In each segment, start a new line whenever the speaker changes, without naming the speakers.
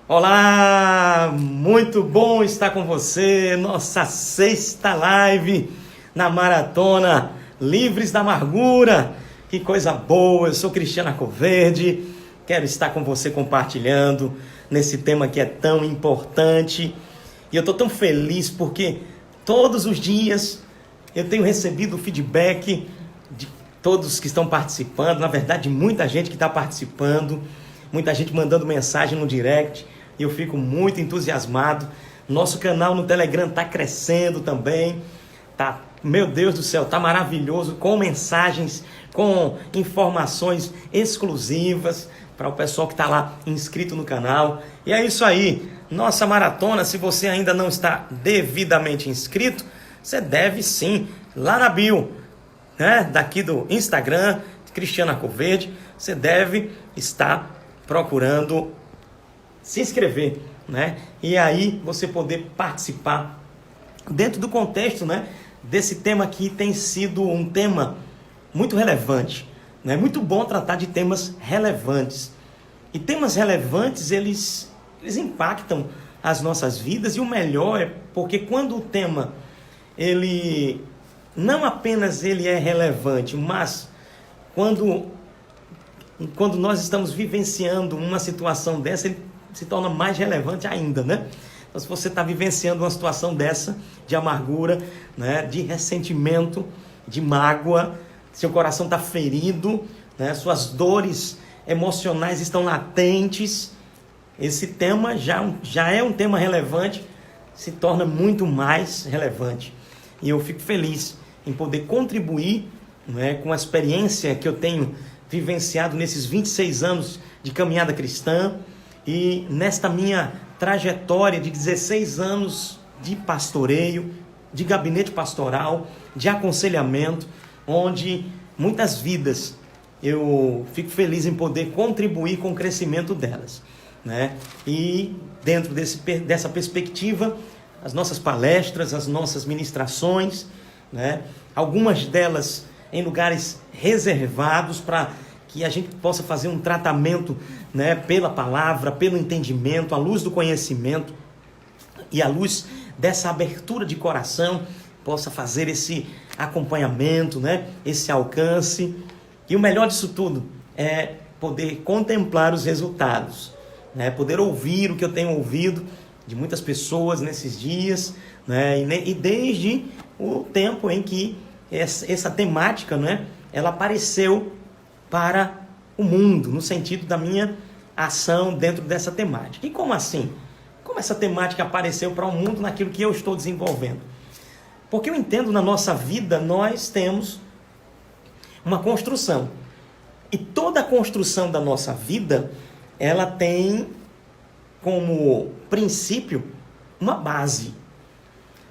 Olá, muito bom estar com você, nossa sexta live na Maratona Livres da Amargura. Que coisa boa, eu sou Cristiano Arcoverde, quero estar com você compartilhando nesse tema que é tão importante. E eu estou tão feliz porque todos os dias eu tenho recebido feedback de todos que estão participando, na verdade muita gente que está participando, muita gente mandando mensagem no direct. E eu fico muito entusiasmado. Nosso canal no Telegram está crescendo também. Tá, meu Deus do céu, tá maravilhoso, com mensagens, com informações exclusivas para o pessoal que está lá inscrito no canal. E é isso aí, nossa maratona. Se você ainda não está devidamente inscrito, você deve sim, lá na bio, né, daqui do Instagram, Cristiano Arcoverde, você deve estar procurando se inscrever, né? E aí você poder participar dentro do contexto, né, desse tema que tem sido um tema muito relevante, né? Muito bom tratar de temas relevantes. E temas relevantes, eles impactam as nossas vidas, e o melhor é porque quando o tema, ele não apenas ele é relevante, mas quando nós estamos vivenciando uma situação dessa, ele se torna mais relevante ainda, né? Então, se você está vivenciando uma situação dessa, de amargura, né, de ressentimento, de mágoa, seu coração está ferido, né, suas dores emocionais estão latentes, esse tema já é um tema relevante, se torna muito mais relevante. E eu fico feliz em poder contribuir, né, com a experiência que eu tenho vivenciado nesses 26 anos de caminhada cristã, e nesta minha trajetória de 16 anos de pastoreio, de gabinete pastoral, de aconselhamento, onde muitas vidas eu fico feliz em poder contribuir com o crescimento delas, né? E dentro dessa perspectiva, as nossas palestras, as nossas ministrações, né? Algumas delas em lugares reservados para que a gente possa fazer um tratamento, né, pela palavra, pelo entendimento, à luz do conhecimento e à luz dessa abertura de coração, possa fazer esse acompanhamento, né, esse alcance. E o melhor disso tudo é poder contemplar os resultados, né, poder ouvir o que eu tenho ouvido de muitas pessoas nesses dias, né, e desde o tempo em que essa temática, né, ela apareceu para o mundo, no sentido da minha ação dentro dessa temática. E como assim? Como essa temática apareceu para o mundo naquilo que eu estou desenvolvendo? Porque eu entendo, na nossa vida nós temos uma construção. E toda a construção da nossa vida, ela tem como princípio uma base.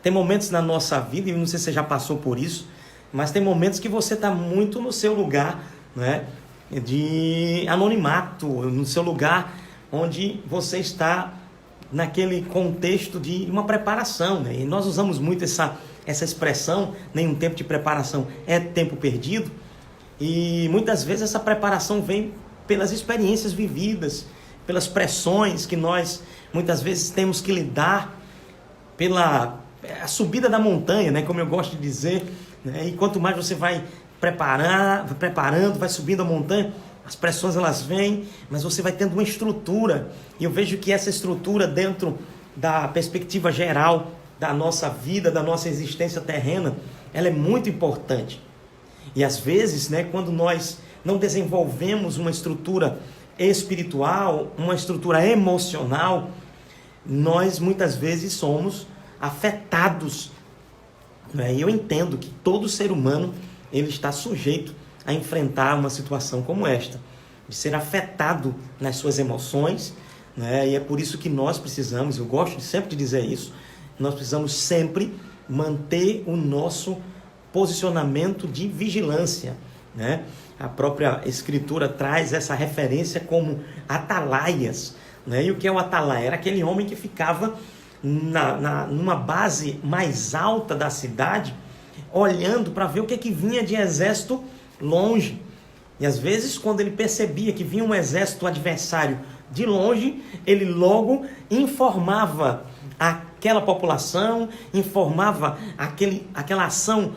Tem momentos na nossa vida, e eu não sei se você já passou por isso, mas tem momentos que você está muito no seu lugar, né, de anonimato, no seu lugar onde você está naquele contexto de uma preparação, né? E nós usamos muito essa expressão, nenhum tempo de preparação é tempo perdido, e muitas vezes essa preparação vem pelas experiências vividas, pelas pressões que nós muitas vezes temos que lidar, pela a subida da montanha, né, como eu gosto de dizer, né? E quanto mais você vai preparando, vai subindo a montanha, as pressões elas vêm, mas você vai tendo uma estrutura, e eu vejo que essa estrutura, dentro da perspectiva geral da nossa vida, da nossa existência terrena, ela é muito importante. E às vezes, né, quando nós não desenvolvemos uma estrutura espiritual, uma estrutura emocional, nós muitas vezes somos afetados, né? E eu entendo que todo ser humano ele está sujeito a enfrentar uma situação como esta, de ser afetado nas suas emoções, né? E é por isso que nós precisamos, eu gosto sempre de dizer isso, nós precisamos sempre manter o nosso posicionamento de vigilância, né? A própria Escritura traz essa referência como atalaias, né? E o que é o atalaia? Era aquele homem que ficava numa base mais alta da cidade, olhando para ver o que vinha de exército longe. E às vezes, quando ele percebia que vinha um exército adversário
De longe, ele logo informava aquela população, informava aquela ação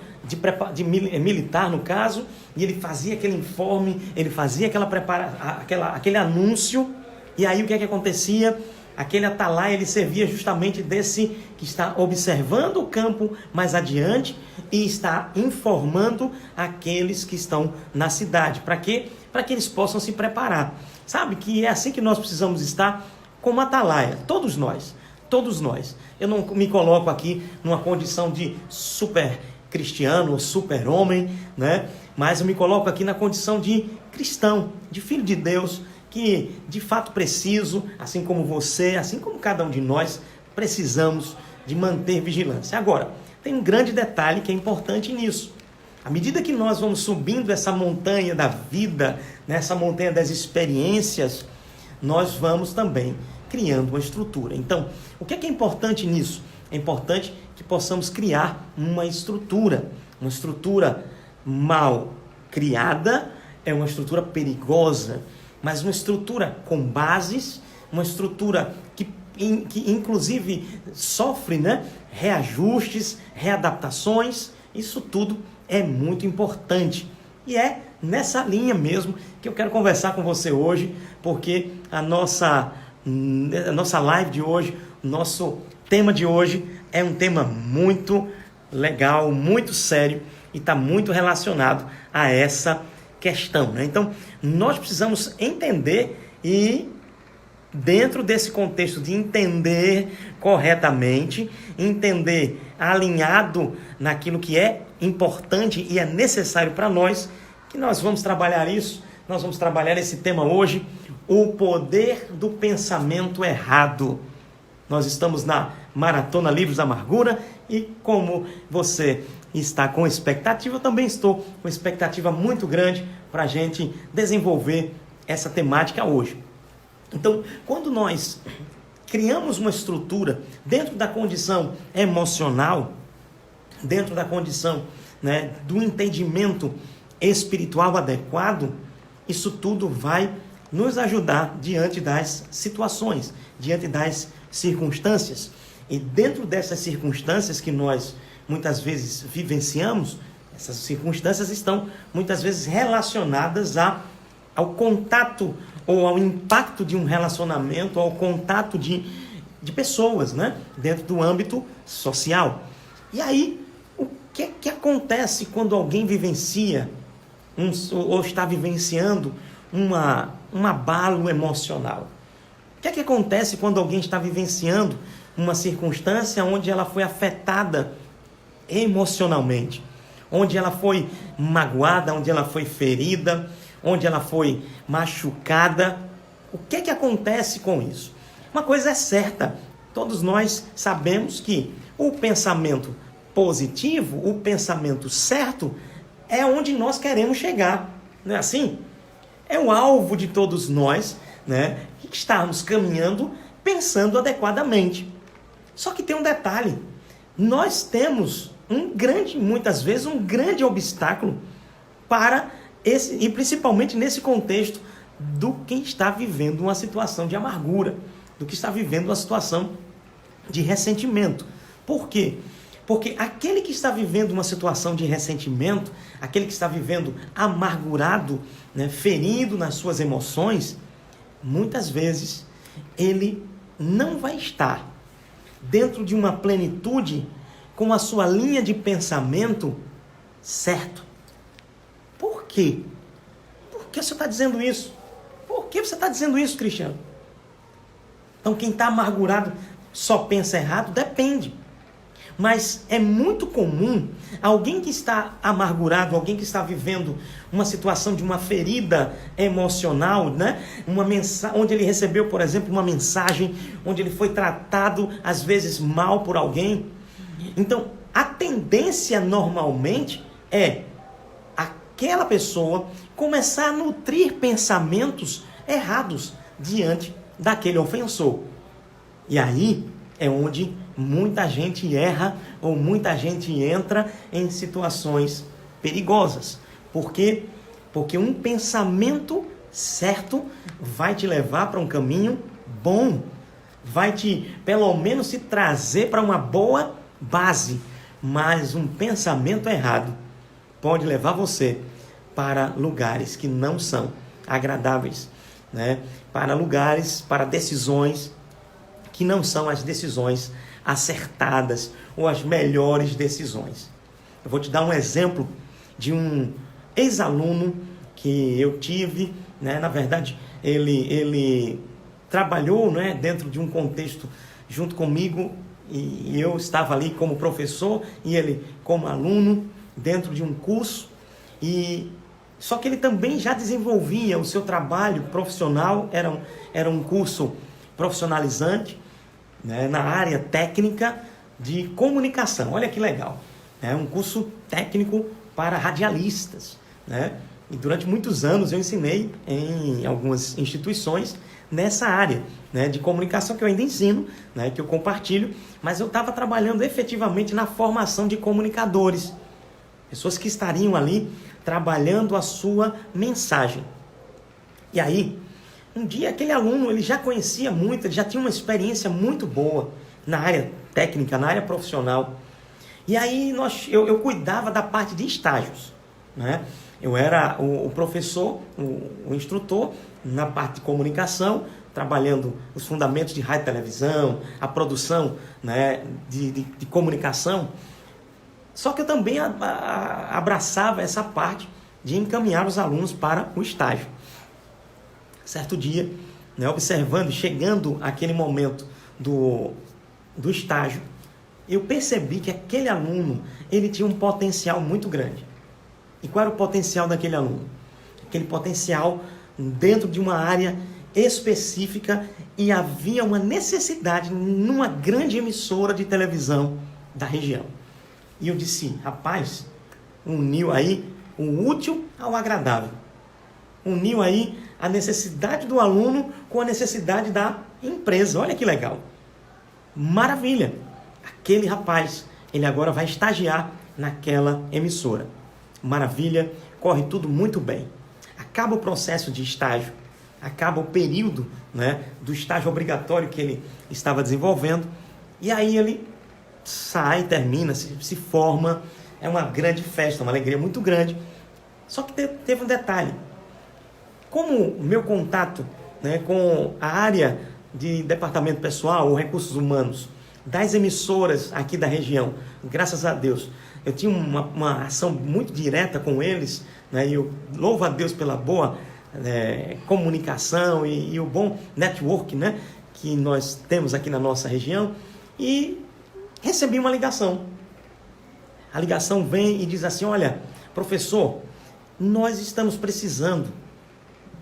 militar, no caso, e ele fazia aquele informe, ele fazia aquele anúncio, e aí o que é que acontecia? Aquele atalaia, ele servia justamente desse que está observando o campo mais adiante e está informando aqueles que estão na cidade. Para quê? Para que eles possam se preparar. Sabe que é assim que nós precisamos estar como atalaia, todos nós. Todos nós. Eu não me coloco aqui numa condição de super cristiano ou super homem, né? Mas eu me coloco aqui na condição de cristão, de filho de Deus, que de fato preciso, assim como você, assim como cada um de nós, precisamos de manter vigilância. Agora, tem um grande detalhe que é importante nisso. À medida que nós vamos subindo essa montanha da vida, nessa montanha das experiências, nós vamos também criando uma estrutura. Então, o que é importante nisso? É importante que possamos criar uma estrutura mal criada é uma estrutura perigosa, mas uma estrutura com bases, uma estrutura que inclusive sofre, né, reajustes, readaptações. Isso tudo é muito importante. E é nessa linha mesmo que eu quero conversar com você hoje, porque a nossa live de hoje, o nosso tema de hoje é um tema muito legal, muito sério e está muito relacionado a essa questão, né? Então, nós precisamos entender e, dentro desse contexto de entender corretamente, entender alinhado naquilo que é importante e é necessário para nós, que nós vamos trabalhar isso, nós vamos trabalhar esse tema hoje, o poder do pensamento errado. Nós estamos na Maratona Livros da Amargura e como você está com expectativa, eu também estou com expectativa muito grande para a gente desenvolver essa temática hoje. Então, quando nós criamos uma estrutura dentro da condição emocional, dentro da condição, né, do entendimento espiritual adequado, isso tudo vai nos ajudar diante das situações, diante das circunstâncias. E dentro dessas circunstâncias que nós muitas vezes vivenciamos, essas circunstâncias estão muitas vezes relacionadas ao contato ou ao impacto de um relacionamento, ao contato de pessoas, né, dentro do âmbito social. E aí, o que acontece quando alguém vivencia ou está vivenciando um abalo emocional? O que acontece quando alguém está vivenciando uma circunstância onde ela foi afetada emocionalmente, onde ela foi magoada, onde ela foi ferida, onde ela foi machucada? O que acontece com isso? Uma coisa é certa, todos nós sabemos que o pensamento positivo, o pensamento certo, é onde nós queremos chegar, não é assim? É o alvo de todos nós, né, estarmos caminhando pensando adequadamente. Só que tem um detalhe, nós temos muitas vezes um grande obstáculo para esse, e principalmente nesse contexto do quem está vivendo uma situação de amargura, do que está vivendo uma situação de ressentimento. Por quê? Porque aquele que está vivendo uma situação de ressentimento, aquele que está vivendo amargurado, né, ferido nas suas emoções, muitas vezes ele não vai estar dentro de uma plenitude com a sua linha de pensamento certo. Por quê? Por que você está dizendo isso? Por que você está dizendo isso, Cristiano? Então, quem está amargurado só pensa errado? Depende. Mas é muito comum alguém que está amargurado, alguém que está vivendo uma situação de uma ferida emocional, né? Onde ele recebeu, por exemplo, uma mensagem, onde ele foi tratado, às vezes, mal por alguém. Então, a tendência normalmente é aquela pessoa começar a nutrir pensamentos errados diante daquele ofensor. E aí é onde muita gente erra ou muita gente entra em situações perigosas. Por quê? Porque um pensamento certo, vai te levar para um caminho bom, vai te, pelo menos, te trazer para uma boa base, mas um pensamento errado pode levar você para lugares que não são agradáveis, né? Para lugares, para decisões que não são as decisões acertadas ou as melhores decisões. Eu vou te dar um exemplo de um ex-aluno que eu tive, né? Na verdade, ele trabalhou, né, dentro de um contexto junto comigo, e eu estava ali como professor e ele como aluno dentro de um curso, e só que ele também já desenvolvia o seu trabalho profissional, era um curso profissionalizante, né, na área técnica de comunicação. Olha que legal, é um curso técnico para radialistas, né? E durante muitos anos eu ensinei em algumas instituições nessa área, né, de comunicação, que eu ainda ensino, né, que eu compartilho, mas eu estava trabalhando efetivamente na formação de comunicadores, pessoas que estariam ali trabalhando a sua mensagem. E aí, um dia aquele aluno, ele já conhecia muito, ele já tinha uma experiência muito boa na área técnica, na área profissional. E aí eu cuidava da parte de estágios, né? Eu era o professor, o instrutor na parte de comunicação, trabalhando os fundamentos de rádio e televisão, a produção, né, de comunicação. Só que eu também abraçava essa parte de encaminhar os alunos para o estágio. Certo dia, né, observando, chegando aquele momento do estágio, eu percebi que aquele aluno, ele tinha um potencial muito grande. E qual era o potencial daquele aluno? Aquele potencial dentro de uma área específica, e havia uma necessidade numa grande emissora de televisão da região. E eu disse, rapaz, uniu aí o útil ao agradável. Uniu aí a necessidade do aluno com a necessidade da empresa. Olha que legal. Maravilha. Aquele rapaz, ele agora vai estagiar naquela emissora. Maravilha, corre tudo muito bem. Acaba o processo de estágio, acaba o período, né, do estágio obrigatório que ele estava desenvolvendo, e aí ele sai, termina, se forma, é uma grande festa, uma alegria muito grande. Só que teve um detalhe. Como o meu contato, né, com a área de departamento pessoal ou recursos humanos das emissoras aqui da região, graças a Deus, eu tinha uma ação muito direta com eles, né, e eu louvo a Deus pela boa comunicação e o bom network, né, que nós temos aqui na nossa região. E recebi uma ligação. A ligação vem e diz assim, olha, professor, nós estamos precisando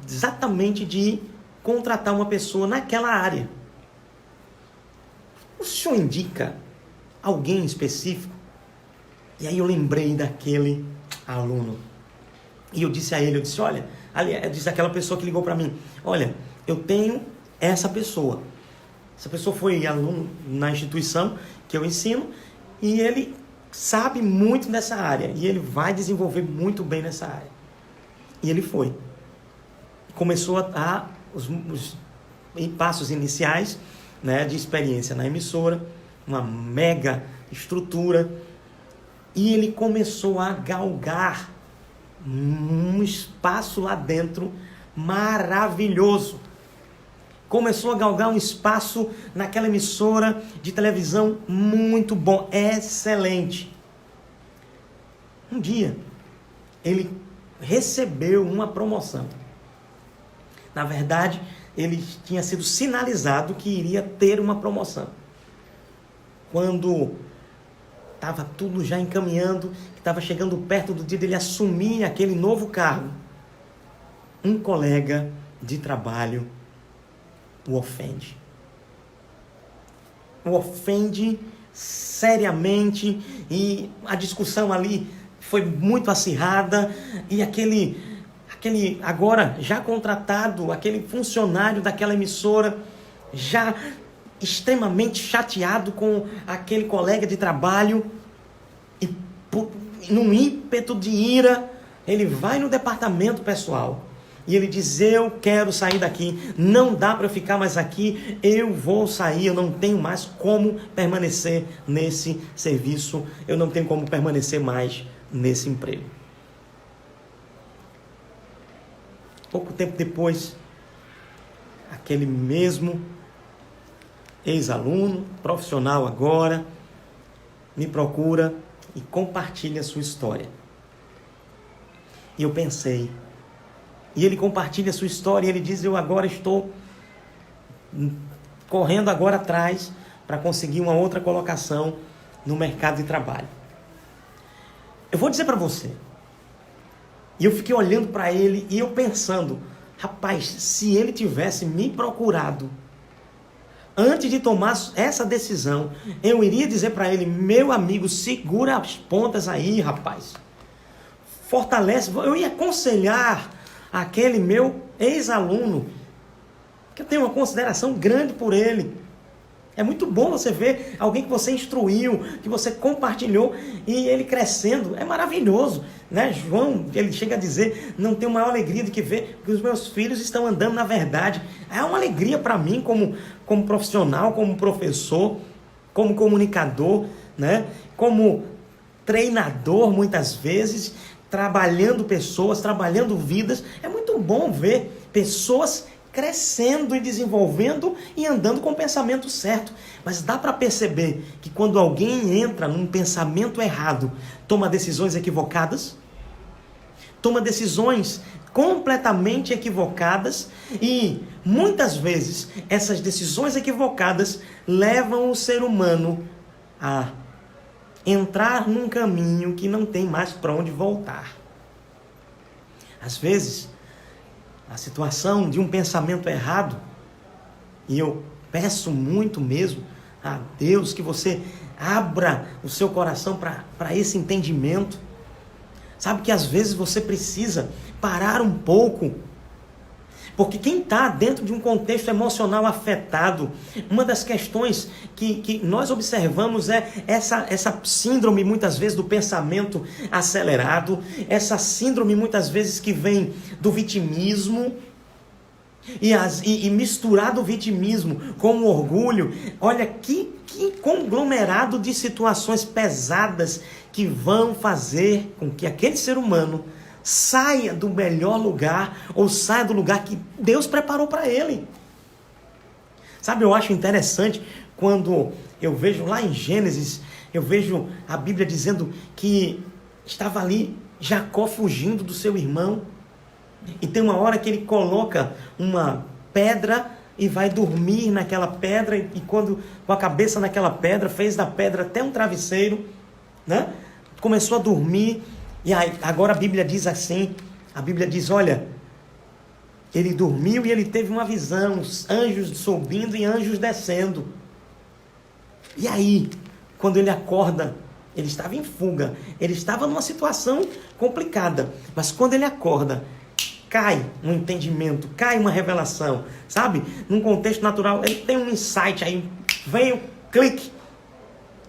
exatamente de contratar uma pessoa naquela área. O senhor indica alguém específico? E aí eu lembrei daquele aluno. E eu disse a ele, olha, eu disse àquela pessoa que ligou para mim, olha, eu tenho essa pessoa. Essa pessoa foi aluno na instituição que eu ensino, e ele sabe muito dessa área, e ele vai desenvolver muito bem nessa área. E ele foi. Começou os passos iniciais, né, de experiência na emissora, uma mega estrutura, e ele começou a galgar um espaço lá dentro maravilhoso. Começou a galgar um espaço naquela emissora de televisão muito bom, excelente. Um dia, ele recebeu uma promoção. Na verdade, ele tinha sido sinalizado que iria ter uma promoção. Quando estava tudo já encaminhando, que estava chegando perto do dia dele assumir aquele novo cargo, um colega de trabalho o ofende. O ofende seriamente, e a discussão ali foi muito acirrada, e aquele agora já contratado, aquele funcionário daquela emissora, já extremamente chateado com aquele colega de trabalho, e num ímpeto de ira, ele vai no departamento pessoal E ele diz: eu quero sair daqui, não dá para eu ficar mais aqui, eu vou sair, eu não tenho mais como permanecer nesse serviço, eu não tenho como permanecer mais nesse emprego. Pouco tempo depois, aquele mesmo ex-aluno, profissional agora, me procura e compartilha a sua história. E eu pensei, e ele compartilha a sua história, e ele diz: eu agora estou correndo agora atrás para conseguir uma outra colocação no mercado de trabalho. Eu vou dizer para você, e eu fiquei olhando para ele e eu pensando: rapaz, se ele tivesse me procurado antes de tomar essa decisão, eu iria dizer para ele: meu amigo, segura as pontas aí, rapaz. Fortalece. Eu ia aconselhar aquele meu ex-aluno, que eu tenho uma consideração grande por ele. É muito bom você ver alguém que você instruiu, que você compartilhou, e ele crescendo. É maravilhoso, né? João, ele chega a dizer: não tenho maior alegria do que ver que os meus filhos estão andando na verdade. É uma alegria para mim como profissional, como professor, como comunicador, né? Como treinador, muitas vezes, trabalhando pessoas, trabalhando vidas. É muito bom ver pessoas crescendo e desenvolvendo e andando com o pensamento certo. Mas dá para perceber que quando alguém entra num pensamento errado, toma decisões equivocadas, toma decisões completamente equivocadas, e muitas vezes essas decisões equivocadas levam o ser humano a entrar num caminho que não tem mais para onde voltar. Às vezes, a situação de um pensamento errado, e eu peço muito mesmo a Deus que você abra o seu coração para esse entendimento. Sabe que às vezes você precisa parar um pouco, porque quem está dentro de um contexto emocional afetado, uma das questões que nós observamos é essa síndrome, muitas vezes, do pensamento acelerado, essa síndrome, muitas vezes, que vem do vitimismo, e misturado o vitimismo com o orgulho. Olha que conglomerado de situações pesadas que vão fazer com que aquele ser humano saia do melhor lugar, ou saia do lugar que Deus preparou para ele. Sabe, eu acho interessante quando eu vejo lá em Gênesis, eu vejo a Bíblia dizendo que estava ali Jacó fugindo do seu irmão, e tem uma hora que ele coloca uma pedra e vai dormir naquela pedra, e quando com a cabeça naquela pedra, fez da pedra até um travesseiro, né? Começou a dormir. E aí, agora a Bíblia diz assim, a Bíblia diz: olha, ele dormiu e ele teve uma visão, anjos subindo e anjos descendo. E aí, quando ele acorda, ele estava em fuga, ele estava numa situação complicada, mas quando ele acorda, cai um entendimento, cai uma revelação, sabe? Num contexto natural, ele tem um insight, aí vem o clique,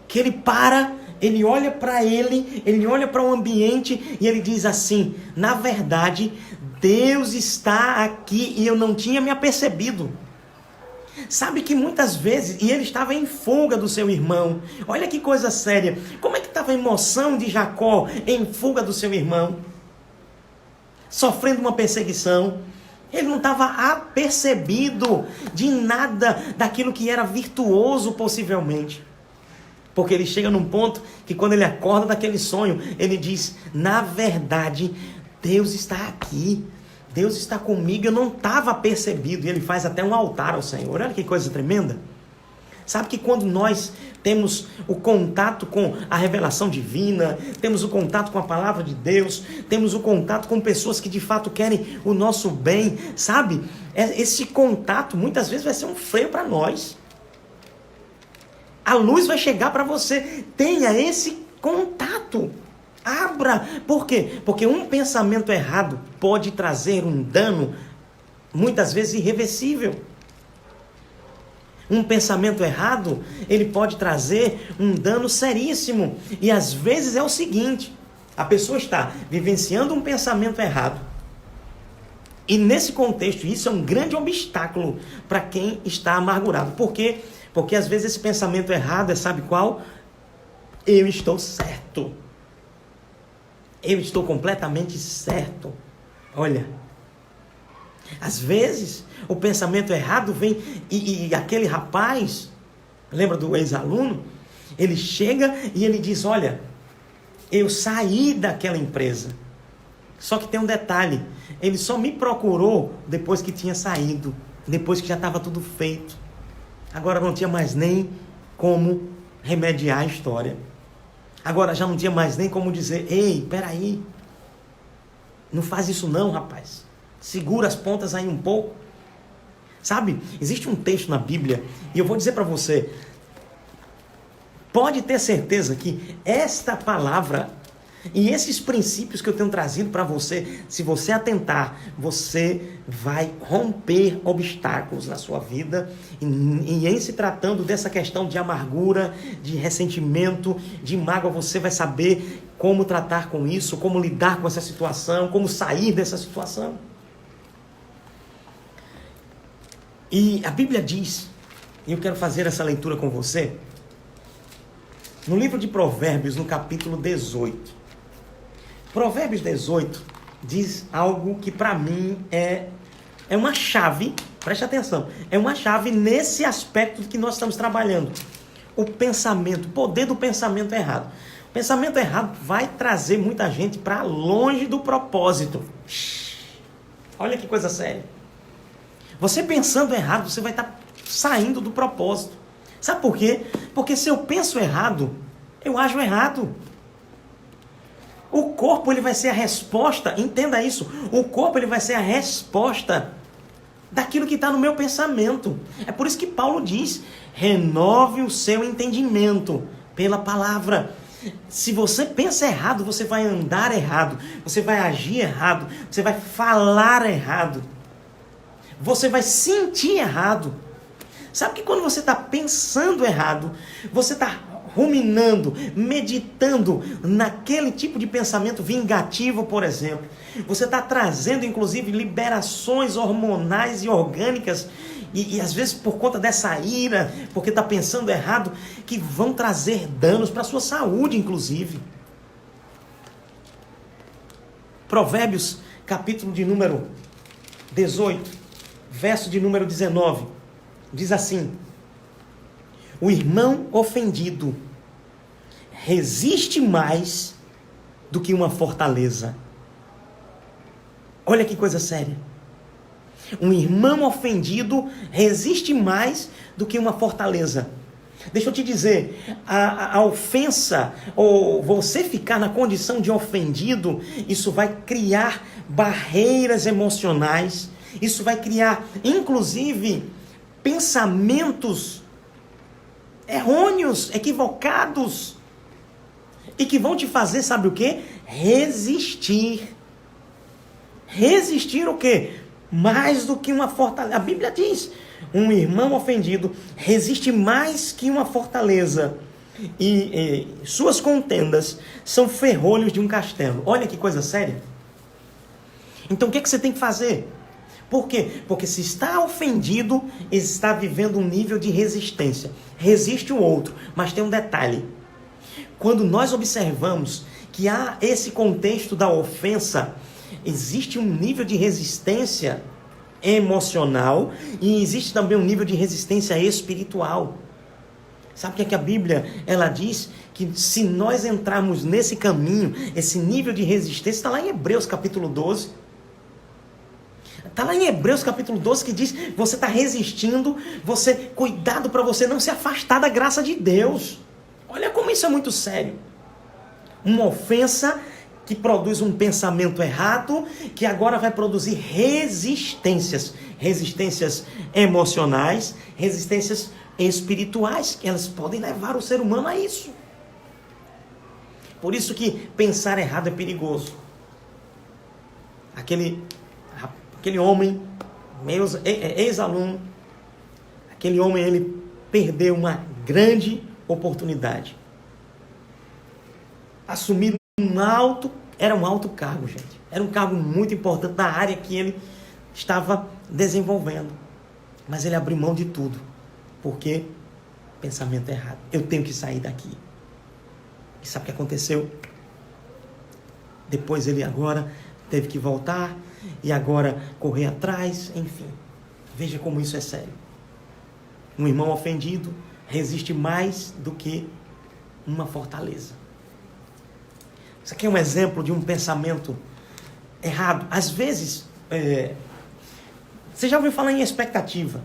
que ele para. Ele olha para ele olha para o ambiente e ele diz assim: na verdade, Deus está aqui e eu não tinha me apercebido. Sabe que muitas vezes, e ele estava em fuga do seu irmão. Olha que coisa séria. Como é que estava a emoção de Jacó em fuga do seu irmão? Sofrendo uma perseguição. Ele não estava apercebido de nada daquilo que era virtuoso possivelmente. Porque ele chega num ponto que quando ele acorda daquele sonho, ele diz: na verdade, Deus está aqui. Deus está comigo, eu não estava percebido. E ele faz até um altar ao Senhor. Olha que coisa tremenda. Sabe que quando nós temos o contato com a revelação divina, temos o contato com a palavra de Deus, temos o contato com pessoas que de fato querem o nosso bem, sabe? Esse contato muitas vezes vai ser um freio para nós. A luz vai chegar para você. Tenha esse contato. Abra. Por quê? Porque um pensamento errado pode trazer um dano, muitas vezes irreversível. Um pensamento errado, ele pode trazer um dano seríssimo. E às vezes é o seguinte: a pessoa está vivenciando um pensamento errado. E nesse contexto, isso é um grande obstáculo para quem está amargurado. Por quê? Porque às vezes esse pensamento errado sabe qual? Eu estou certo. Eu estou completamente certo. Olha, às vezes o pensamento errado vem e aquele rapaz, lembra do ex-aluno? Ele chega e ele diz, olha, eu saí daquela empresa. Só que tem um detalhe, ele só me procurou depois que tinha saído, depois que já estava tudo feito. Agora não tinha mais nem como remediar a história. Agora já não tinha mais nem como dizer, ei, peraí, não faz isso não, rapaz. Segura as pontas aí um pouco. Sabe, existe um texto na Bíblia, e eu vou dizer para você, pode ter certeza que esta palavra e esses princípios que eu tenho trazido para você, se você atentar, você vai romper obstáculos na sua vida. E em se tratando dessa questão de amargura, de ressentimento, de mágoa, você vai saber como tratar com isso, como lidar com essa situação, como sair dessa situação. E a Bíblia diz, e eu quero fazer essa leitura com você, no livro de Provérbios, no capítulo 18. Provérbios 18 diz algo que para mim é uma chave, preste atenção, é uma chave nesse aspecto que nós estamos trabalhando. O pensamento, o poder do pensamento errado. O pensamento errado vai trazer muita gente para longe do propósito. Olha que coisa séria. Você pensando errado, você vai estar saindo do propósito. Sabe por quê? Porque se eu penso errado, eu ajo errado. O corpo ele vai ser a resposta, entenda isso, o corpo ele vai ser a resposta daquilo que está no meu pensamento. É por isso que Paulo diz, renove o seu entendimento pela palavra. Se você pensa errado, você vai andar errado, você vai agir errado, você vai falar errado, você vai sentir errado. Sabe que quando você está pensando errado, você está ruminando, meditando naquele tipo de pensamento vingativo, por exemplo. Você está trazendo, inclusive, liberações hormonais e orgânicas, e às vezes por conta dessa ira, porque está pensando errado, que vão trazer danos para a sua saúde, inclusive. Provérbios, capítulo de número 18, verso de número 19, diz assim: o irmão ofendido resiste mais do que uma fortaleza. Olha que coisa séria. Um irmão ofendido resiste mais do que uma fortaleza. Deixa eu te dizer, a ofensa, ou você ficar na condição de ofendido, isso vai criar barreiras emocionais, isso vai criar, inclusive, pensamentos errôneos, equivocados, e que vão te fazer, sabe o quê? Resistir. Resistir o quê? Mais do que uma fortaleza. A Bíblia diz, um irmão ofendido resiste mais que uma fortaleza, e suas contendas são ferrolhos de um castelo. Olha que coisa séria. Então o que você tem que fazer? Por quê? Porque se está ofendido, está vivendo um nível de resistência. Resiste o outro, mas tem um detalhe. Quando nós observamos que há esse contexto da ofensa, existe um nível de resistência emocional e existe também um nível de resistência espiritual. Sabe o que a Bíblia ela diz? Que se nós entrarmos nesse caminho, esse nível de resistência, está lá em Hebreus capítulo 12. Está lá em Hebreus capítulo 12 que diz, você está resistindo, cuidado para você não se afastar da graça de Deus. Olha como isso é muito sério. Uma ofensa que produz um pensamento errado, que agora vai produzir resistências. Resistências emocionais, resistências espirituais, que elas podem levar o ser humano a isso. Por isso que pensar errado é perigoso. Aquele homem, ex-aluno, aquele homem, ele perdeu uma grande oportunidade. Assumir era um alto cargo, gente. Era um cargo muito importante na área que ele estava desenvolvendo. Mas ele abriu mão de tudo. Porque pensamento errado. Eu tenho que sair daqui. E sabe o que aconteceu? Depois ele agora teve que voltar. E agora correr atrás. Enfim. Veja como isso é sério. Um irmão ofendido resiste mais do que uma fortaleza. Isso aqui é um exemplo de um pensamento errado. Às vezes, você já ouviu falar em expectativa.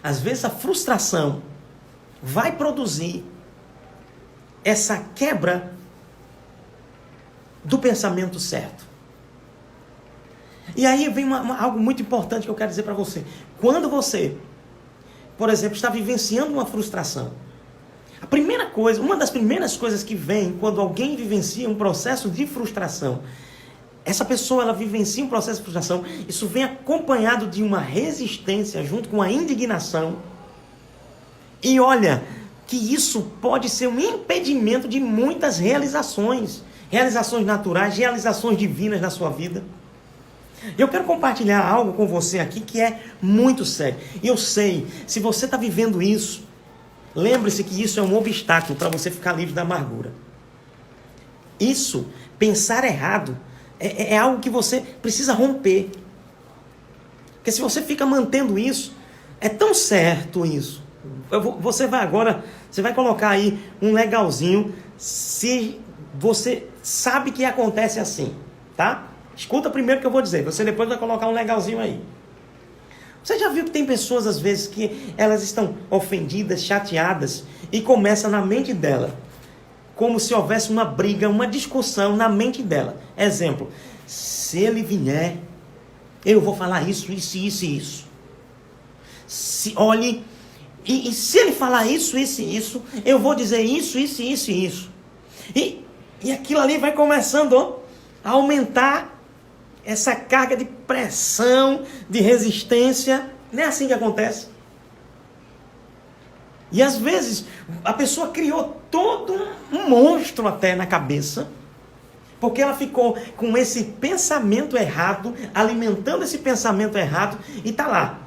Às vezes a frustração vai produzir essa quebra do pensamento certo. E aí vem algo muito importante que eu quero dizer para você. Quando você, por exemplo, está vivenciando uma frustração, uma das primeiras coisas que vem quando alguém vivencia um processo de frustração, essa pessoa ela vivencia um processo de frustração, isso vem acompanhado de uma resistência junto com a indignação. E olha, que isso pode ser um impedimento de muitas realizações naturais, realizações divinas na sua vida. Eu quero compartilhar algo com você aqui que é muito sério. E eu sei, se você está vivendo isso, lembre-se que isso é um obstáculo para você ficar livre da amargura. Isso, pensar errado, é algo que você precisa romper. Porque se você fica mantendo isso, é tão certo isso. Você vai colocar aí um legalzinho, se você sabe que acontece assim, tá? Escuta primeiro o que eu vou dizer, você depois vai colocar um legalzinho aí. Você já viu que tem pessoas às vezes que elas estão ofendidas, chateadas, e começa na mente dela, como se houvesse uma briga, uma discussão na mente dela. Exemplo, se ele vier, eu vou falar isso, isso, isso e isso. Olhe, e se ele falar isso, isso e isso, eu vou dizer isso, isso, isso e isso. E aquilo ali vai começando a aumentar essa carga de pressão, de resistência. Não é assim que acontece. E às vezes a pessoa criou todo um monstro até na cabeça, porque ela ficou com esse pensamento errado, alimentando esse pensamento errado, e tá lá.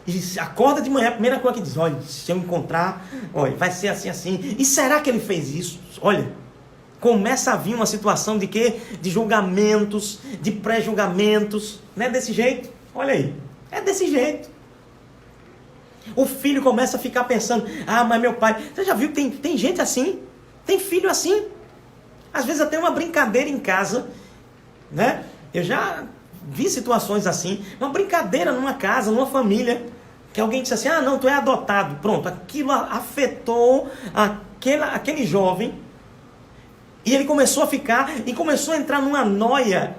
E acorda de manhã, a primeira coisa que diz, olha, se eu encontrar, olha, vai ser assim, assim. E será que ele fez isso? Olha, começa a vir uma situação de quê? De julgamentos, de pré-julgamentos. Não é desse jeito? Olha aí, é desse jeito. O filho começa a ficar pensando, mas meu pai... Você já viu que tem gente assim? Tem filho assim? Às vezes até uma brincadeira em casa, né? Eu já vi situações assim. Uma brincadeira numa casa, numa família, que alguém disse assim, não, tu é adotado. Pronto, aquilo afetou aquele jovem. E ele começou a começou a entrar numa noia.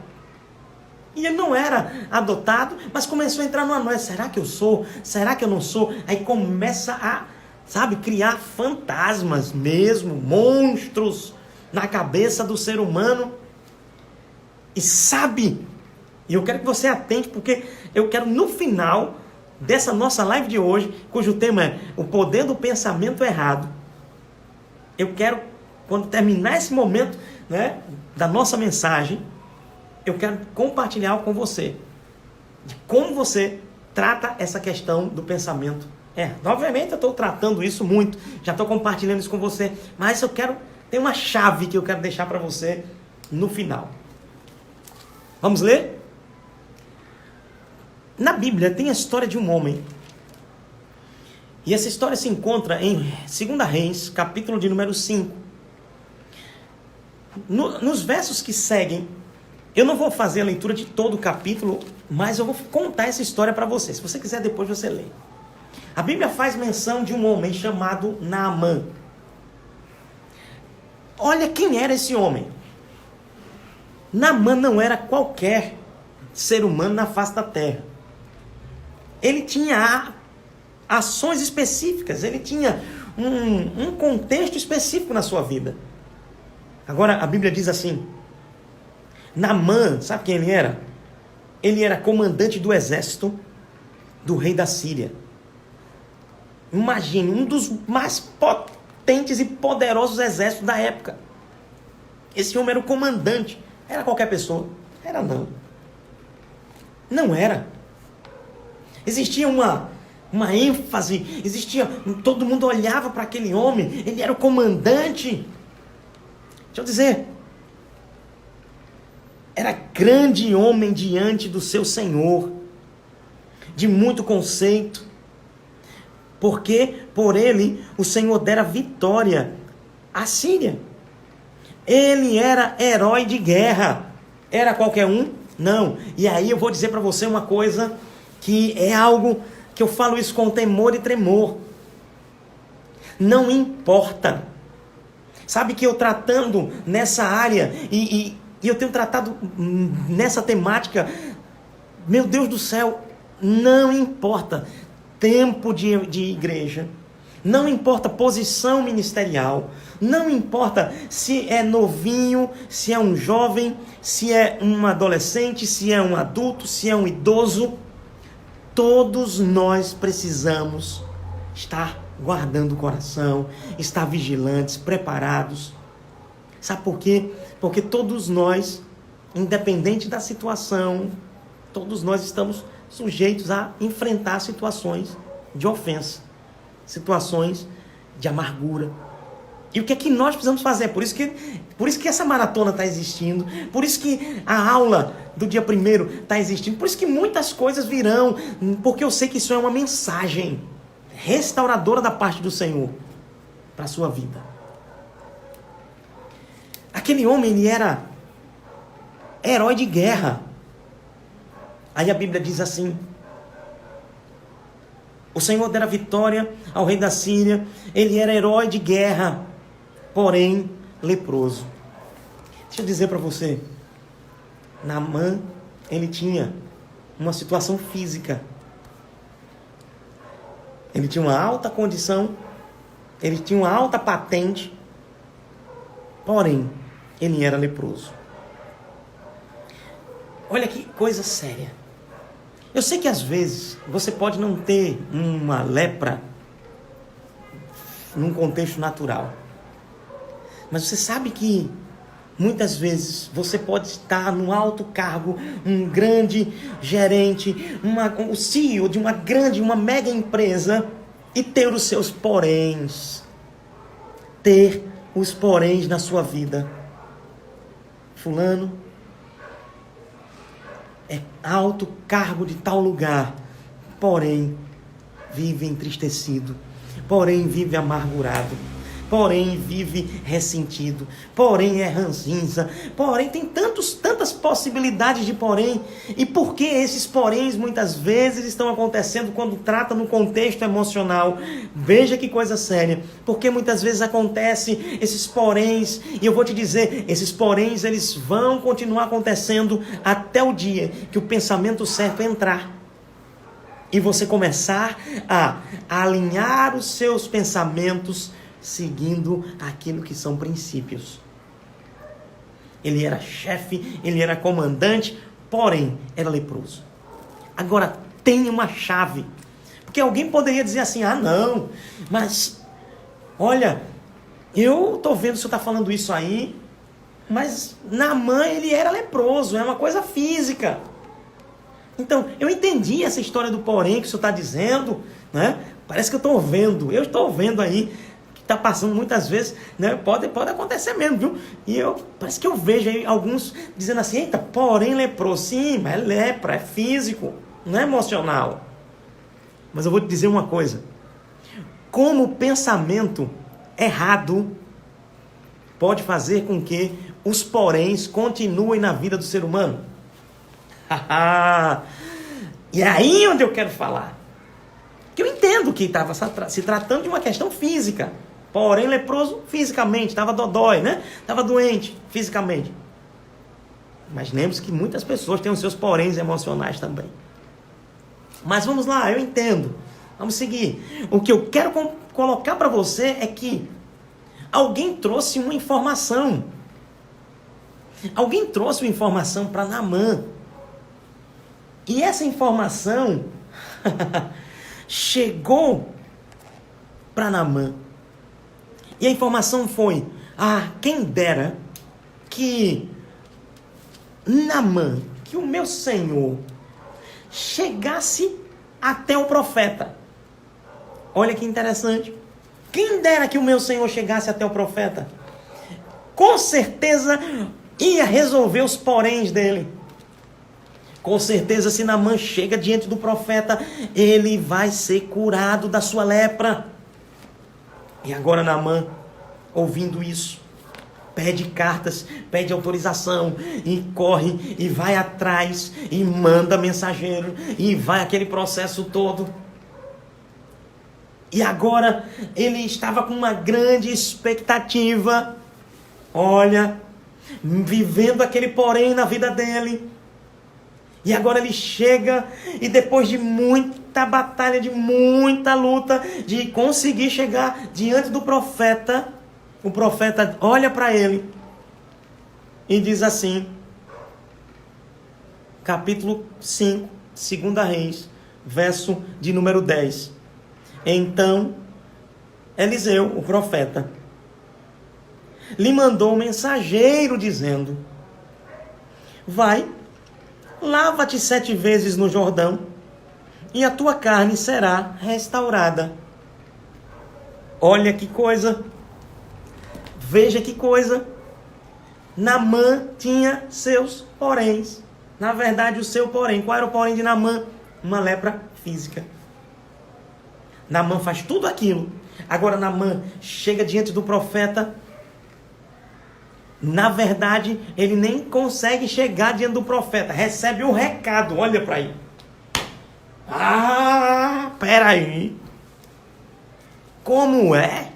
E ele não era adotado, mas começou a entrar numa noia. Será que eu sou? Será que eu não sou? Aí começa a, criar fantasmas mesmo, monstros na cabeça do ser humano. E eu quero que você atente, porque eu quero no final dessa nossa live de hoje, cujo tema é o poder do pensamento errado. Eu quero, quando terminar esse momento, né, da nossa mensagem, eu quero compartilhar com você de como você trata essa questão do pensamento. Obviamente eu estou tratando isso muito, já estou compartilhando isso com você, mas tem uma chave que eu quero deixar para você no final. Vamos ler? Na Bíblia tem a história de um homem. E essa história se encontra em 2 Reis, capítulo de número 5. Nos versos que seguem, eu não vou fazer a leitura de todo o capítulo, mas eu vou contar essa história para você. Se você quiser, depois você lê. A Bíblia faz menção de um homem chamado Naamã. Olha quem era esse homem. Naamã não era qualquer ser humano na face da terra. Ele tinha ações específicas, ele tinha um contexto específico na sua vida. Agora, a Bíblia diz assim, Naamã, sabe quem ele era? Ele era comandante do exército do rei da Síria. Imagine, um dos mais potentes e poderosos exércitos da época. Esse homem era o comandante. Era qualquer pessoa? Era não. Não era. Existia uma ênfase, todo mundo olhava para aquele homem, ele era o comandante. Deixa eu dizer, era grande homem diante do seu Senhor, de muito conceito, porque por ele o Senhor dera vitória à Síria. Ele era herói de guerra. Era qualquer um? Não. E aí eu vou dizer para você uma coisa que é algo que eu falo isso com temor e tremor. Não importa. Sabe que eu tratando nessa área, e eu tenho tratado nessa temática, meu Deus do céu, não importa tempo de igreja, não importa posição ministerial, não importa se é novinho, se é um jovem, se é um adolescente, se é um adulto, se é um idoso, todos nós precisamos estar guardando o coração, estar vigilantes, preparados. Sabe por quê? Porque todos nós, independente da situação, todos nós estamos sujeitos a enfrentar situações de ofensa, situações de amargura. E o que é que nós precisamos fazer? Por isso que essa maratona está existindo, por isso que a aula do dia 1º está existindo, por isso que muitas coisas virão, porque eu sei que isso é uma mensagem restauradora da parte do Senhor para a sua vida. Aquele homem, ele era herói de guerra. Aí a Bíblia diz assim: o Senhor dera vitória ao rei da Síria, ele era herói de guerra, porém leproso. Deixa eu dizer para você, Naamã, ele tinha uma situação física. Ele tinha uma alta condição, ele tinha uma alta patente, porém, ele era leproso. Olha que coisa séria. Eu sei que às vezes você pode não ter uma lepra num contexto natural. Mas você sabe que muitas vezes você pode estar num alto cargo, um grande gerente, o CEO de uma mega empresa e ter os seus poréns. Ter os poréns na sua vida. Fulano é alto cargo de tal lugar, porém vive entristecido, porém vive amargurado, porém vive ressentido, porém é ranzinza, porém tem tantas possibilidades de porém. E por que esses poréns muitas vezes estão acontecendo quando trata no contexto emocional? Veja que coisa séria. Porque muitas vezes acontece esses poréns, e eu vou te dizer, esses poréns eles vão continuar acontecendo até o dia que o pensamento certo entrar e você começar a alinhar os seus pensamentos seguindo aquilo que são princípios. Ele era chefe, ele era comandante, porém era leproso. Agora tem uma chave, porque alguém poderia dizer assim: ah não, mas olha, eu estou vendo o senhor está falando isso aí, mas Naamã ele era leproso, é uma coisa física. Então eu entendi essa história do porém que o senhor está dizendo, né? Parece que eu estou vendo aí está passando muitas vezes, né? Pode acontecer mesmo, viu? E parece que eu vejo aí alguns dizendo assim: eita, porém leproso. Sim, mas é lepra, é físico, não é emocional. Mas eu vou te dizer uma coisa: como o pensamento errado pode fazer com que os poréns continuem na vida do ser humano. E é aí onde eu quero falar. Que eu entendo que estava se tratando de uma questão física. Porém, leproso fisicamente, estava dodói, né? Estava doente fisicamente. Mas lembre-se que muitas pessoas têm os seus poréns emocionais também. Mas vamos lá, eu entendo. Vamos seguir. O que eu quero colocar para você é que alguém trouxe uma informação. Alguém trouxe uma informação para Naamã. E essa informação chegou para Naamã. E a informação foi: quem dera que Naamã, que o meu Senhor, chegasse até o profeta. Olha que interessante. Quem dera que o meu Senhor chegasse até o profeta. Com certeza ia resolver os poréns dele. Com certeza, se Naamã chega diante do profeta, ele vai ser curado da sua lepra. E agora Naamã, ouvindo isso, pede cartas, pede autorização, e corre, e vai atrás, e manda mensageiro, e vai aquele processo todo. E agora ele estava com uma grande expectativa, olha, vivendo aquele porém na vida dele. E agora ele chega, e depois de muita batalha, de muita luta, de conseguir chegar diante do profeta, o profeta olha para ele e diz assim, capítulo 5, 2 Reis, verso de número 10. Então, Eliseu, o profeta, lhe mandou um mensageiro dizendo, vai, lava-te 7 vezes no Jordão, e a tua carne será restaurada. Olha que coisa, veja que coisa. Naamã tinha seus poréns. Na verdade, o seu porém. Qual era o porém de Naamã? Uma lepra física. Naamã faz tudo aquilo. Agora Naamã chega diante do profeta. Na verdade, ele nem consegue chegar diante do profeta. Recebe o recado. Olha para aí. Ah, peraí. Como é?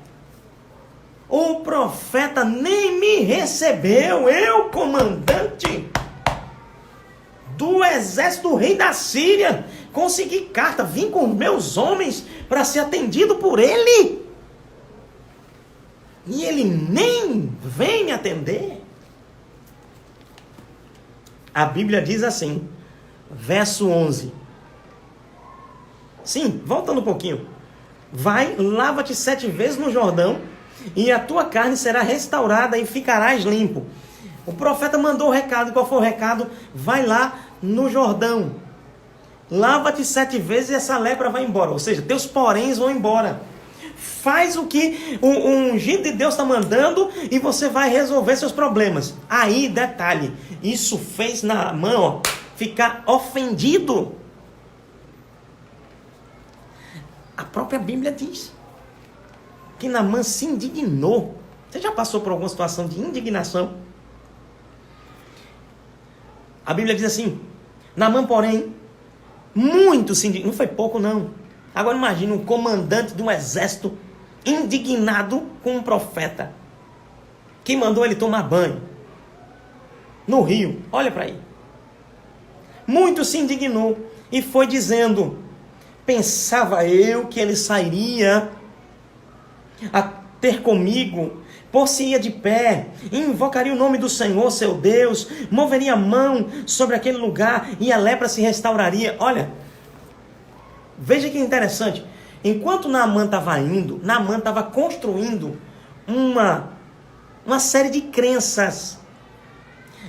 O profeta nem me recebeu. Eu, comandante do exército do rei da Síria, consegui carta. Vim com meus homens para ser atendido por ele. E ele nem vem me atender. A Bíblia diz assim, verso 11. Sim, voltando um pouquinho. Vai, lava-te 7 vezes no Jordão, e a tua carne será restaurada e ficarás limpo. O profeta mandou o recado. Qual foi o recado? Vai lá no Jordão. Lava-te 7 vezes e essa lepra vai embora. Ou seja, teus poréns vão embora. Faz o que o ungido de Deus está mandando e você vai resolver seus problemas. Aí, detalhe, isso fez Naamã ficar ofendido. A própria Bíblia diz que Naamã se indignou. Você já passou por alguma situação de indignação? A Bíblia diz assim, Naamã, porém, muito se indignou. Não foi pouco, não. Agora imagine um comandante de um exército indignado com um profeta que mandou ele tomar banho no rio. Olha para aí. Muito se indignou e foi dizendo, pensava eu que ele sairia a ter comigo, por-se-ia de pé, invocaria o nome do Senhor, seu Deus, moveria a mão sobre aquele lugar e a lepra se restauraria. Olha, veja que interessante. Enquanto Naamã estava indo, Naamã estava construindo uma série de crenças,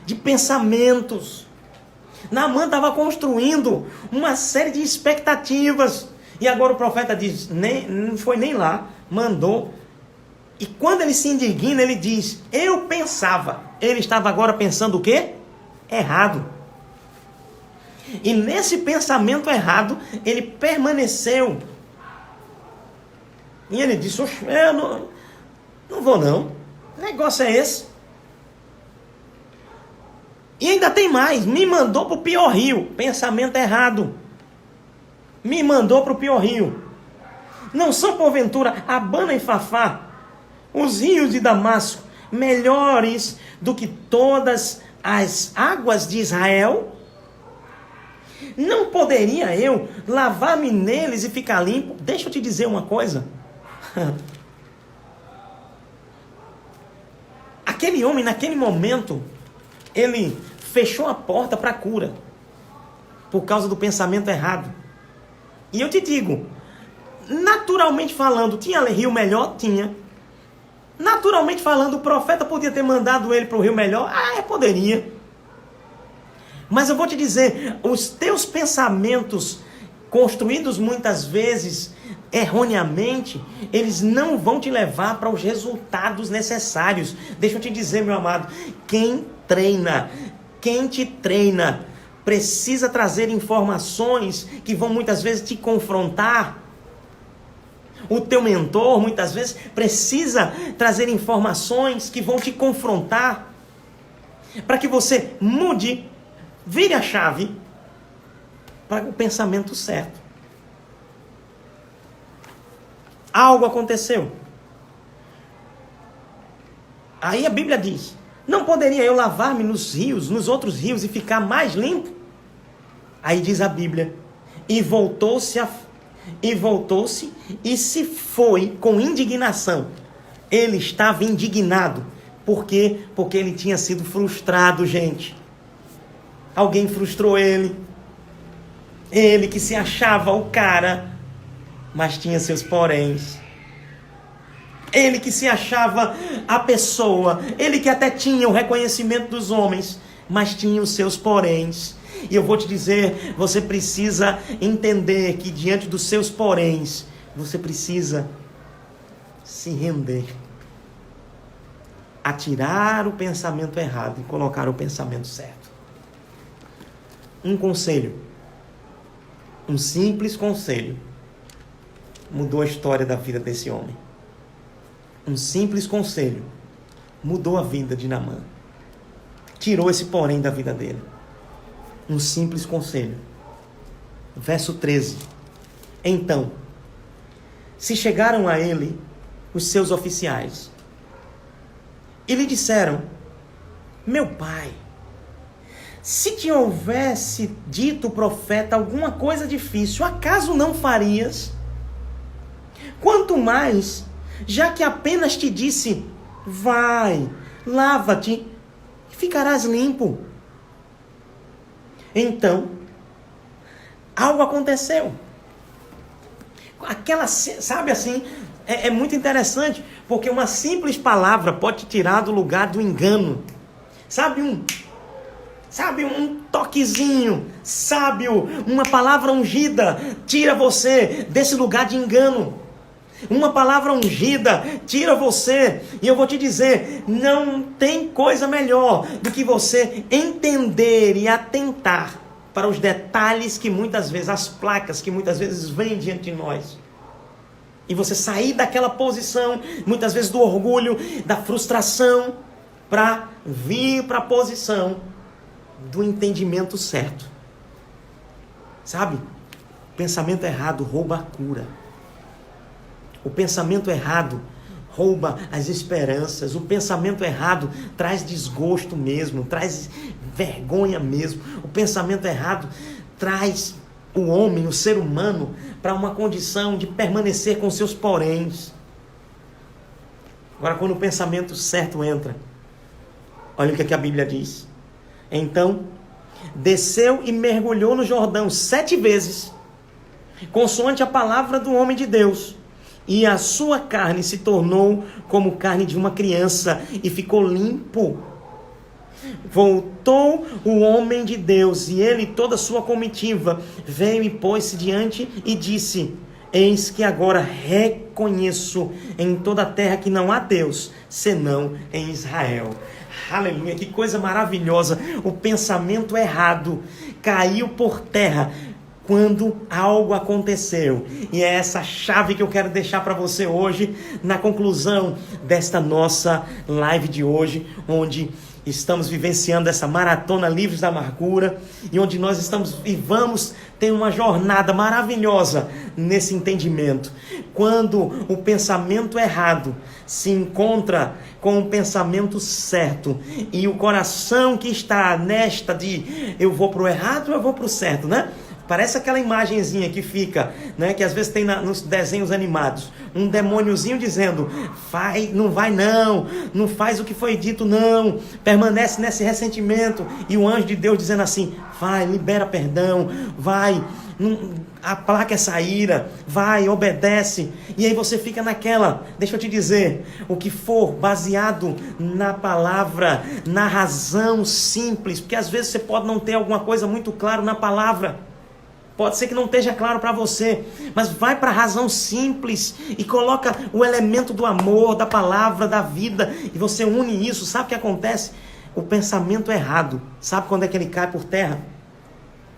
de pensamentos. Naamã estava construindo uma série de expectativas. E agora o profeta diz, não foi nem lá, mandou. E quando ele se indigna, ele diz, eu pensava. Ele estava agora pensando o quê? Errado. E nesse pensamento errado, ele permaneceu. E ele disse, eu não vou não. Que negócio é esse? E ainda tem mais, me mandou para o pior rio. Pensamento errado. Me mandou para o pior rio. Não são porventura Abana e Fafá, os rios de Damasco, melhores do que todas as águas de Israel? Não poderia eu lavar-me neles e ficar limpo? Deixa eu te dizer uma coisa. Aquele homem, naquele momento, ele fechou a porta para a cura, por causa do pensamento errado. E eu te digo, naturalmente falando, tinha rio melhor? Tinha. Naturalmente falando, o profeta podia ter mandado ele para o rio melhor? Ah, poderia. Mas eu vou te dizer, os teus pensamentos, construídos muitas vezes erroneamente, eles não vão te levar para os resultados necessários. Deixa eu te dizer, meu amado, quem te treina, precisa trazer informações que vão muitas vezes te confrontar. O teu mentor muitas vezes precisa trazer informações que vão te confrontar, para que você mude, vire a chave para o pensamento certo. Algo aconteceu. Aí a Bíblia diz: não poderia eu lavar-me nos rios, nos outros rios, e ficar mais limpo? Aí diz a Bíblia: e voltou-se e se foi com indignação. Ele estava indignado. Por quê? Porque ele tinha sido frustrado, gente. Alguém frustrou ele. Ele que se achava o cara, mas tinha seus poréns. Ele que se achava a pessoa, ele que até tinha o reconhecimento dos homens, mas tinha os seus poréns. E eu vou te dizer, você precisa entender que diante dos seus poréns, você precisa se render, atirar o pensamento errado e colocar o pensamento certo. Um conselho, um simples conselho, mudou a história da vida desse homem. Um simples conselho mudou a vida de Naamã. Tirou esse porém da vida dele. Um simples conselho. Verso 13. Então, se chegaram a ele os seus oficiais e lhe disseram: meu pai, se te houvesse dito o profeta alguma coisa difícil, acaso não farias? Quanto mais, já que apenas te disse: vai, lava-te e ficarás limpo. Então, algo aconteceu. Sabe assim, é muito interessante, porque uma simples palavra pode te tirar do lugar do engano. Sabe um toquezinho, uma palavra ungida tira você desse lugar de engano. Uma palavra ungida tira você. E eu vou te dizer, não tem coisa melhor do que você entender e atentar para os detalhes que muitas vezes, as placas que muitas vezes vêm diante de nós. E você sair daquela posição, muitas vezes do orgulho, da frustração, para vir para a posição do entendimento certo. Sabe? O pensamento errado rouba a cura. O pensamento errado rouba as esperanças. O pensamento errado traz desgosto mesmo, traz vergonha mesmo. O pensamento errado traz o homem, o ser humano, para uma condição de permanecer com seus poréns. Agora, quando o pensamento certo entra, olha o que a Bíblia diz. Então, desceu e mergulhou no Jordão 7 vezes, consoante a palavra do homem de Deus. E a sua carne se tornou como carne de uma criança e ficou limpo. Voltou o homem de Deus e ele e toda a sua comitiva veio e pôs-se diante e disse: eis que agora reconheço em toda a terra que não há Deus, senão em Israel. Aleluia, que coisa maravilhosa. O pensamento errado caiu por terra quando algo aconteceu. E é essa chave que eu quero deixar para você hoje, na conclusão desta nossa live de hoje, onde estamos vivenciando essa maratona Livres da Amargura, e onde nós estamos e vamos ter uma jornada maravilhosa nesse entendimento. Quando o pensamento errado se encontra com o pensamento certo, e o coração que está nesta de eu vou para o errado ou eu vou para o certo, né? Parece aquela imagenzinha que fica, né, que às vezes tem nos desenhos animados. Um demôniozinho dizendo: não vai não, não faz o que foi dito não, permanece nesse ressentimento. E o anjo de Deus dizendo assim: vai, libera perdão, vai, não, aplaca essa ira, vai, obedece, e aí você fica naquela. Deixa eu te dizer, o que for baseado na palavra, na razão simples, porque às vezes você pode não ter alguma coisa muito clara na palavra, pode ser que não esteja claro para você, mas vai para a razão simples e coloca o elemento do amor, da palavra, da vida, e você une isso. Sabe o que acontece? O pensamento errado, sabe quando é que ele cai por terra?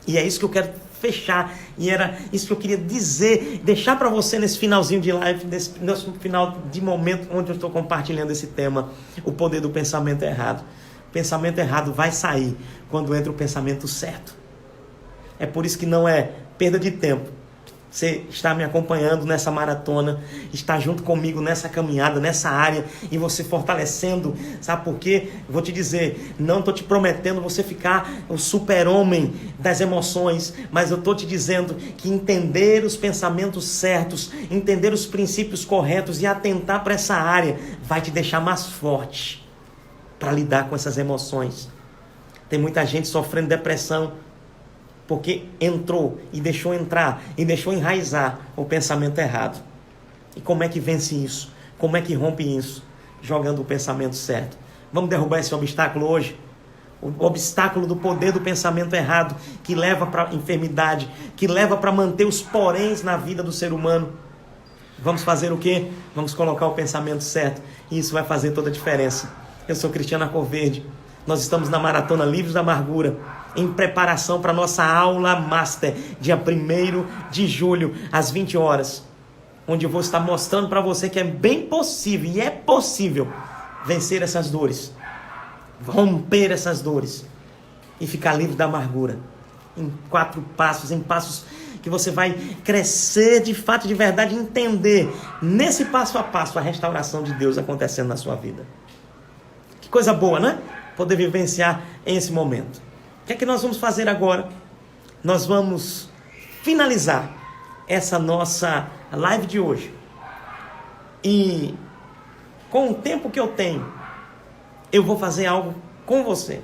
E é isso que eu quero fechar, e era isso que eu queria dizer, deixar para você nesse finalzinho de live, nesse final de momento onde eu estou compartilhando esse tema, o poder do pensamento errado. O pensamento errado vai sair quando entra o pensamento certo. É por isso que não é perda de tempo você está me acompanhando nessa maratona, está junto comigo nessa caminhada, nessa área, e você fortalecendo, sabe por quê? Vou te dizer, não estou te prometendo você ficar o super-homem das emoções, mas eu estou te dizendo que entender os pensamentos certos, entender os princípios corretos e atentar para essa área, vai te deixar mais forte para lidar com essas emoções. Tem muita gente sofrendo depressão, porque entrou e deixou entrar e deixou enraizar o pensamento errado. E como é que vence isso? Como é que rompe isso? Jogando o pensamento certo. Vamos derrubar esse obstáculo hoje? O obstáculo do poder do pensamento errado, que leva para a enfermidade, que leva para manter os poréns na vida do ser humano. Vamos fazer o quê? Vamos colocar o pensamento certo, e isso vai fazer toda a diferença. Eu sou Cristiano Arcoverde. Nós estamos na Maratona Livres da Amargura, em preparação para a nossa aula master, dia 1º de julho, às 20 horas, onde eu vou estar mostrando para você que é bem possível, e é possível, vencer essas dores, romper essas dores, e ficar livre da amargura, em 4 passos, em passos que você vai crescer de fato, de verdade, entender, nesse passo a passo, a restauração de Deus acontecendo na sua vida. Que coisa boa, né? Poder vivenciar esse momento. O que é que nós vamos fazer agora? Nós vamos finalizar essa nossa live de hoje. E com o tempo que eu tenho, eu vou fazer algo com você.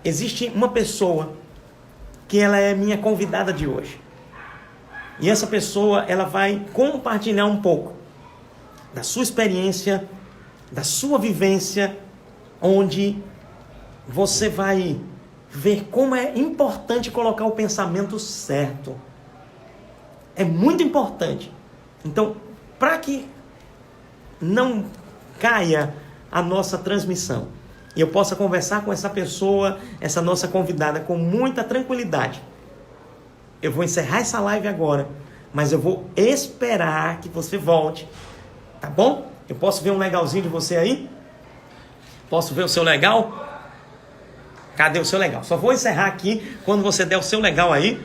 Existe uma pessoa que ela é minha convidada de hoje. E essa pessoa, ela vai compartilhar um pouco da sua experiência, da sua vivência, onde você vai ver como é importante colocar o pensamento certo. É muito importante. Então, para que não caia a nossa transmissão e eu possa conversar com essa pessoa, essa nossa convidada, com muita tranquilidade, eu vou encerrar essa live agora, mas eu vou esperar que você volte, tá bom? Eu posso ver um legalzinho de você aí? Posso ver o seu legal? Cadê o seu legal? Só vou encerrar aqui quando você der o seu legal aí,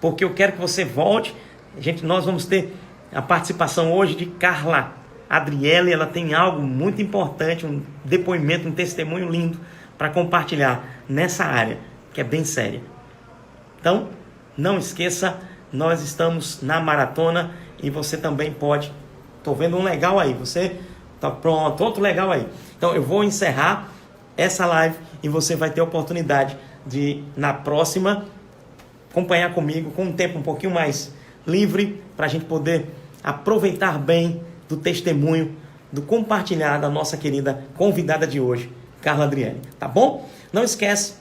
porque eu quero que você volte. Nós vamos ter a participação hoje de Carla Adriele. Ela tem algo muito importante, um depoimento, um testemunho lindo para compartilhar nessa área, que é bem séria. Então, não esqueça, nós estamos na maratona e você também pode. Estou vendo um legal aí, você tá pronto, outro legal aí. Então eu vou encerrar essa live e você vai ter a oportunidade de, na próxima, acompanhar comigo com um tempo um pouquinho mais livre, para a gente poder aproveitar bem do testemunho, do compartilhar da nossa querida convidada de hoje, Carla Adriele. Tá bom? Não esquece,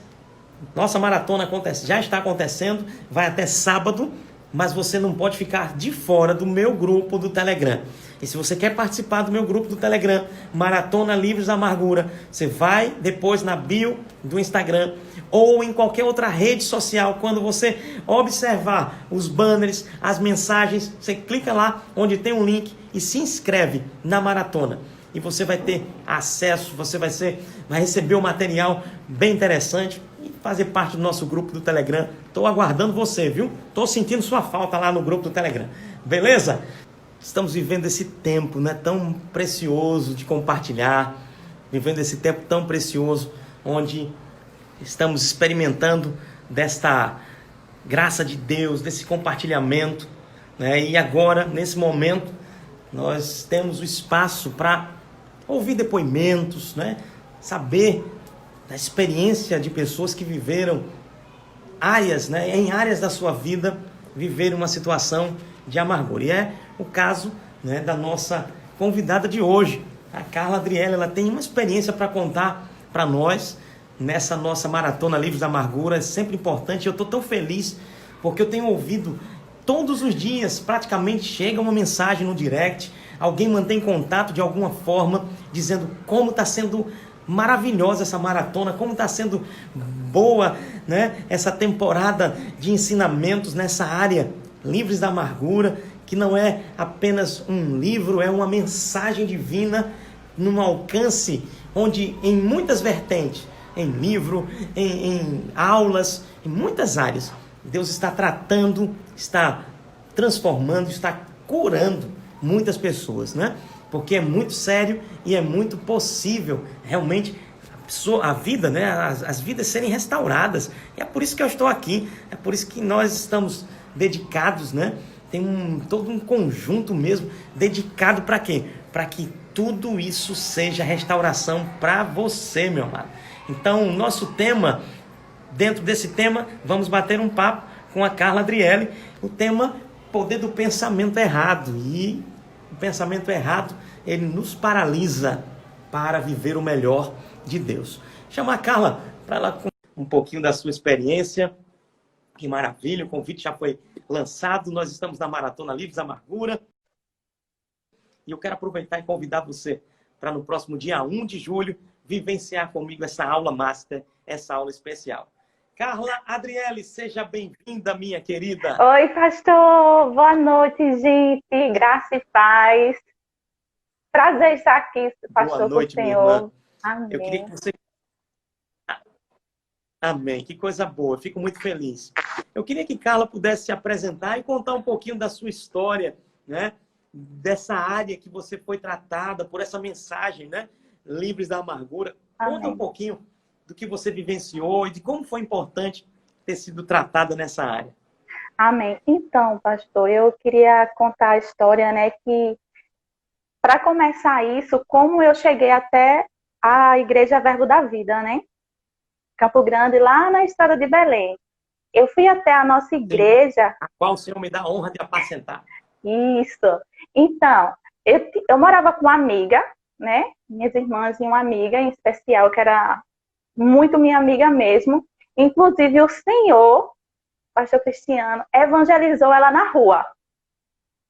nossa maratona já está acontecendo, vai até sábado, mas você não pode ficar de fora do meu grupo do Telegram. E se você quer participar do meu grupo do Telegram, Maratona Livres da Amargura, você vai depois na bio do Instagram ou em qualquer outra rede social. Quando você observar os banners, as mensagens, você clica lá onde tem um link e se inscreve na maratona. E você vai ter acesso, você vai receber um material bem interessante e fazer parte do nosso grupo do Telegram. Estou aguardando você, viu? Estou sentindo sua falta lá no grupo do Telegram. Beleza? Estamos vivendo esse tempo, né, tão precioso de compartilhar, vivendo esse tempo tão precioso, onde estamos experimentando desta graça de Deus, desse compartilhamento, né? E agora, nesse momento, nós temos o espaço para ouvir depoimentos, né? Saber da experiência de pessoas que viveram áreas, né, em áreas da sua vida viver uma situação de amargura. E é o caso, né, da nossa convidada de hoje, a Carla Adriele. Ela tem uma experiência para contar para nós nessa nossa maratona Livros da Amargura. É sempre importante. Eu estou tão feliz porque eu tenho ouvido todos os dias, praticamente chega uma mensagem no direct, alguém mantém contato de alguma forma, dizendo como está sendo maravilhosa essa maratona, como está sendo boa, né, essa temporada de ensinamentos nessa área, Livros da Amargura, que não é apenas um livro, é uma mensagem divina num alcance onde em muitas vertentes, em livro, em aulas, em muitas áreas, Deus está tratando, está transformando, está curando muitas pessoas, né? Porque é muito sério e é muito possível realmente a vida, né? As vidas serem restauradas. E é por isso que eu estou aqui, é por isso que nós estamos dedicados, né? Tem todo um conjunto mesmo dedicado para quê? Para que tudo isso seja restauração para você, meu amado. Então, o nosso tema, dentro desse tema, vamos bater um papo com a Carla Adriele. O tema, poder do pensamento errado. E o pensamento errado, ele nos paralisa para viver o melhor de Deus. Chama a Carla para ela contar um pouquinho da sua experiência. Que maravilha, o convite já foi lançado. Nós estamos na Maratona Livros da Amargura. E eu quero aproveitar e convidar você para no próximo dia 1 de julho vivenciar comigo essa aula master, essa aula especial. Carla Adriele, seja bem-vinda, minha querida.
Oi, pastor. Boa noite, gente. Graça e paz. Prazer estar aqui, pastor.
Boa noite,
com o
minha
Senhor.
irmã.
Amém.
Eu queria que você... Amém. Que coisa boa. Eu fico muito feliz. Eu queria que Carla pudesse se apresentar e contar um pouquinho da sua história, né? Dessa área que você foi tratada, por essa mensagem, né? Livres da Amargura.
Amém.
Conta um pouquinho do que você vivenciou e de como foi importante ter sido tratada nessa área.
Amém. Então, pastor, eu queria contar a história, né? Que, para começar isso, como eu cheguei até a Igreja Verbo da Vida, né? Campo Grande, lá na estrada de Belém. Eu fui até a nossa igreja.
A qual o Senhor me dá a honra de apacentar.
Isso. Então, eu morava com uma amiga, né? Minhas irmãs e uma amiga em especial, que era muito minha amiga mesmo. Inclusive, o Senhor, pastor Cristiano, evangelizou ela na rua.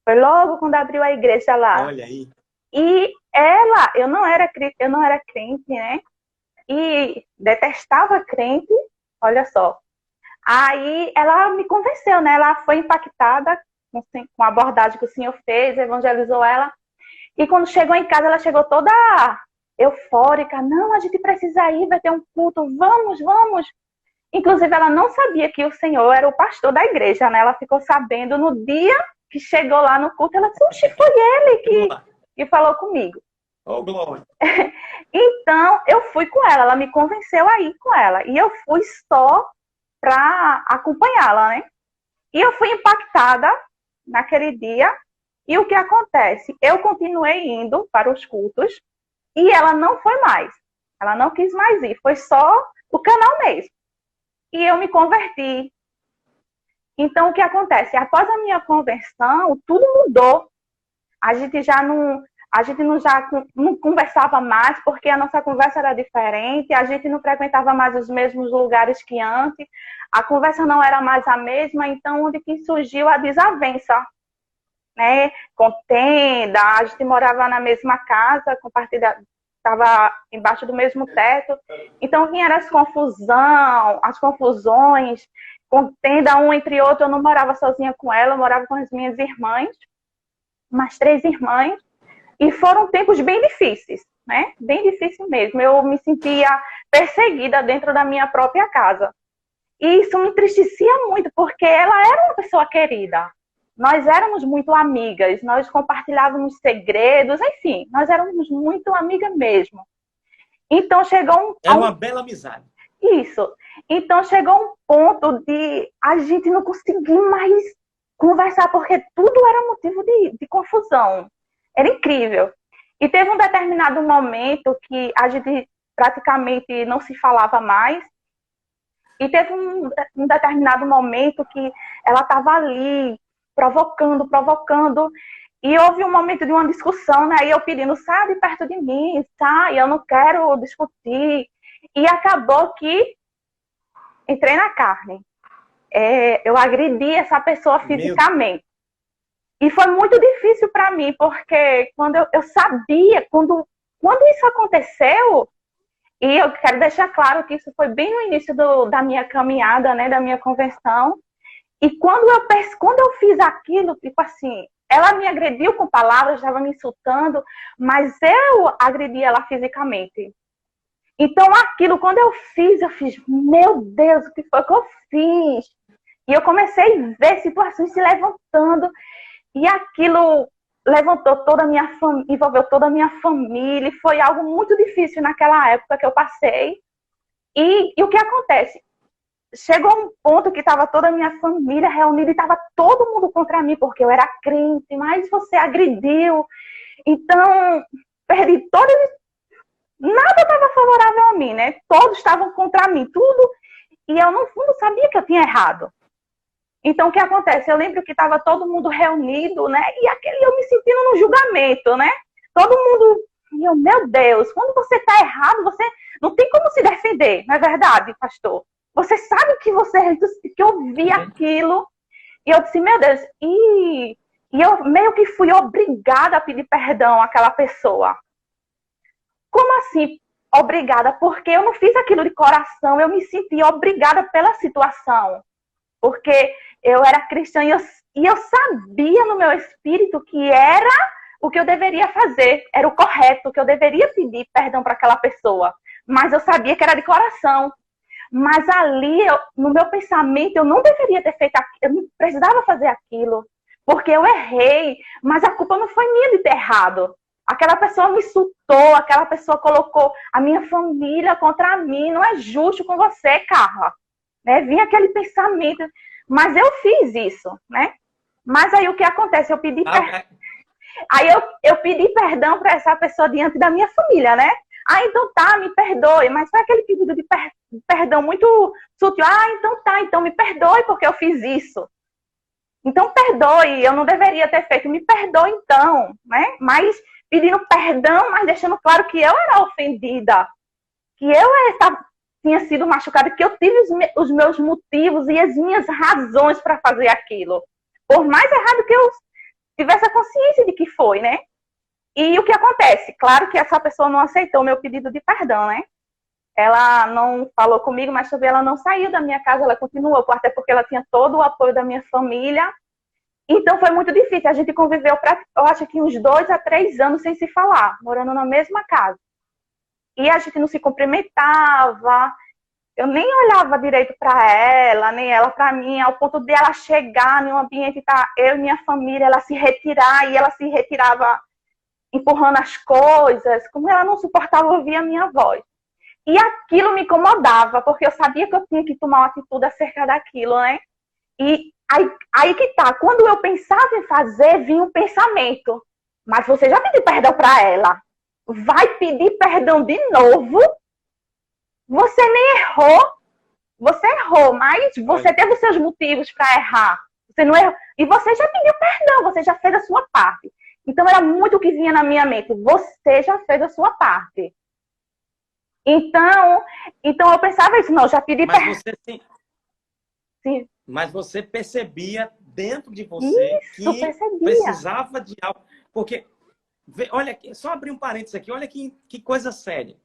Foi logo quando abriu a igreja lá.
Olha aí.
E ela, eu não era crente, né? E detestava crente, olha só. Aí ela me convenceu, né? Ela foi impactada com a abordagem que o Senhor fez, evangelizou ela. E quando chegou em casa, ela chegou toda eufórica. Não, a gente precisa ir, vai ter um culto, vamos, vamos. Inclusive, ela não sabia que o Senhor era o pastor da igreja, né? Ela ficou sabendo no dia que chegou lá no culto. Ela disse, oxe, foi ele que falou comigo.
Oh, glória.
Então, eu fui com ela me convenceu a ir com ela. E eu fui só para acompanhá-la, né? E eu fui impactada naquele dia. E o que acontece? Eu continuei indo para os cultos e ela não foi mais. Ela não quis mais ir. Foi só o canal mesmo. E eu me converti. Então, o que acontece? Após a minha conversão, tudo mudou. A gente já não conversava mais, porque a nossa conversa era diferente, a gente não frequentava mais os mesmos lugares que antes, a conversa não era mais a mesma, então onde que surgiu a desavença, né? Contenda, a gente morava na mesma casa, estava embaixo do mesmo teto, então vinha as confusões, contenda um entre outro. Eu não morava sozinha com ela, eu morava com as minhas irmãs, umas 3 irmãs, e foram tempos bem difíceis, né? Bem difícil mesmo. Eu me sentia perseguida dentro da minha própria casa. E isso me entristecia muito, porque ela era uma pessoa querida. Nós éramos muito amigas, nós compartilhávamos segredos, enfim, nós éramos muito amigas mesmo. Então chegou
É uma bela amizade.
Isso. Então chegou um ponto de a gente não conseguir mais conversar, porque tudo era motivo de confusão. Era incrível. E teve um determinado momento que a gente praticamente não se falava mais. E teve um determinado momento que ela estava ali, provocando, provocando. E houve um momento de uma discussão, né? E eu pedindo, sai de perto de mim, sai, eu não quero discutir. E acabou que entrei na carne. Eu agredi essa pessoa fisicamente. E foi muito difícil para mim, porque quando eu sabia, quando isso aconteceu, e eu quero deixar claro que isso foi bem no início da minha caminhada, né, da minha conversão, e quando eu fiz aquilo, tipo assim, ela me agrediu com palavras, estava me insultando, mas eu agredi ela fisicamente. Então aquilo, quando eu fiz, meu Deus, o que foi que eu fiz? E eu comecei a ver situações se levantando, e aquilo levantou envolveu toda a minha família, e foi algo muito difícil naquela época que eu passei. E o que acontece? Chegou um ponto que estava toda a minha família reunida e estava todo mundo contra mim, porque eu era crente, mas você agrediu. Então, perdi todas. Nada estava favorável a mim, né? Todos estavam contra mim, tudo. E eu, no fundo, sabia que eu tinha errado. Então, o que acontece? Eu lembro que estava todo mundo reunido, né? E eu me sentindo no julgamento, né? Todo mundo, meu Deus, quando você está errado, você não tem como se defender, não é verdade, pastor? Você sabe que eu vi aquilo, e eu disse, meu Deus, e eu meio que fui obrigada a pedir perdão àquela pessoa. Como assim, obrigada? Porque eu não fiz aquilo de coração, eu me senti obrigada pela situação. Porque eu era cristã e eu sabia no meu espírito que era o que eu deveria fazer, era o correto, que eu deveria pedir perdão para aquela pessoa. Mas eu sabia que era de coração. Mas ali, no meu pensamento, eu não deveria ter feito aquilo, eu não precisava fazer aquilo, porque eu errei, mas a culpa não foi minha de ter errado. Aquela pessoa me insultou, aquela pessoa colocou a minha família contra mim, não é justo com você, Carla. Né? Vinha aquele pensamento, mas eu fiz isso, né? Mas aí o que acontece? Eu pedi Aí eu pedi perdão para essa pessoa diante da minha família, né? Então tá, me perdoe, mas foi aquele pedido de perdão muito sutil. Então tá, então me perdoe porque eu fiz isso. Então perdoe, eu não deveria ter feito, me perdoe então, né? Mas pedindo perdão, mas deixando claro que eu era ofendida, que eu tinha sido machucada, que eu tive os meus motivos e as minhas razões para fazer aquilo. Por mais errado que eu tivesse a consciência de que foi, né? E o que acontece? Claro que essa pessoa não aceitou o meu pedido de perdão, né? Ela não falou comigo, mas também ela não saiu da minha casa, ela continuou, até porque ela tinha todo o apoio da minha família. Então foi muito difícil. A gente conviveu, eu acho que uns 2 a 3 anos sem se falar, morando na mesma casa. E a gente não se cumprimentava, eu nem olhava direito para ela, nem ela para mim, ao ponto de ela chegar em um ambiente, tá, eu e minha família, ela se retirar, e ela se retirava empurrando as coisas, como ela não suportava ouvir a minha voz. E aquilo me incomodava, porque eu sabia que eu tinha que tomar uma atitude acerca daquilo, né? E aí que tá, quando eu pensava em fazer, vinha um pensamento. Mas você já pediu perdão para ela? Vai pedir perdão de novo? Você nem errou. Você errou, mas você teve os seus motivos para errar. Você não errou. E você já pediu perdão, você já fez a sua parte. Então era muito o que vinha na minha mente. Você já fez a sua parte. Então eu pensava isso, não, já pedi perdão.
Sim. Mas você percebia dentro de você que precisava de algo. Porque, olha, só abrir um parênteses aqui, olha que coisa séria.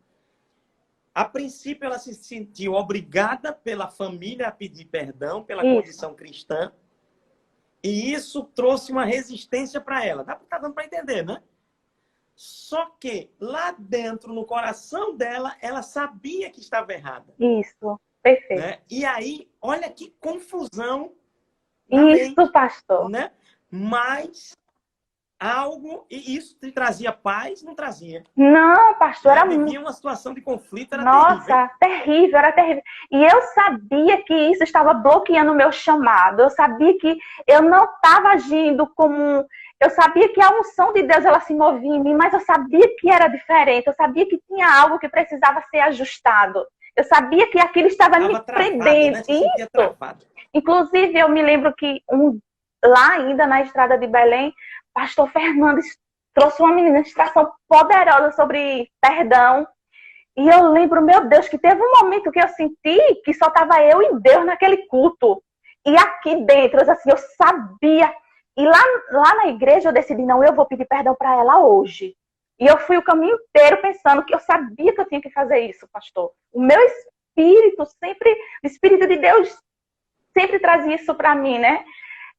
A princípio, ela se sentiu obrigada pela família a pedir perdão pela condição cristã. E isso trouxe uma resistência para ela. Tá dando para entender, né? Só que lá dentro, no coração dela, ela sabia que estava errada.
Isso, perfeito.
Né? E aí, olha que confusão.
Isso, mente, pastor.
Né? Mas algo, e isso te trazia paz? Não trazia.
Não, pastor, era
muito. Vivia uma situação de conflito, era
terrível, era terrível. E eu sabia que isso estava bloqueando o meu chamado. Eu sabia que eu não estava agindo como... Eu sabia que a unção de Deus, ela se movia em mim, mas eu sabia que era diferente. Eu sabia que tinha algo que precisava ser ajustado. Eu sabia que aquilo estava me prendendo.
Né? Você sentia travado.
Inclusive, eu me lembro que lá ainda na estrada de Belém, pastor Fernandes trouxe uma ministração poderosa sobre perdão. E eu lembro, meu Deus, que teve um momento que eu senti que só estava eu e Deus naquele culto. E aqui dentro, assim, eu sabia. E lá na igreja eu decidi, não, eu vou pedir perdão para ela hoje. E eu fui o caminho inteiro pensando que eu sabia que eu tinha que fazer isso, pastor. O meu espírito sempre, o Espírito de Deus sempre trazia isso para mim, né?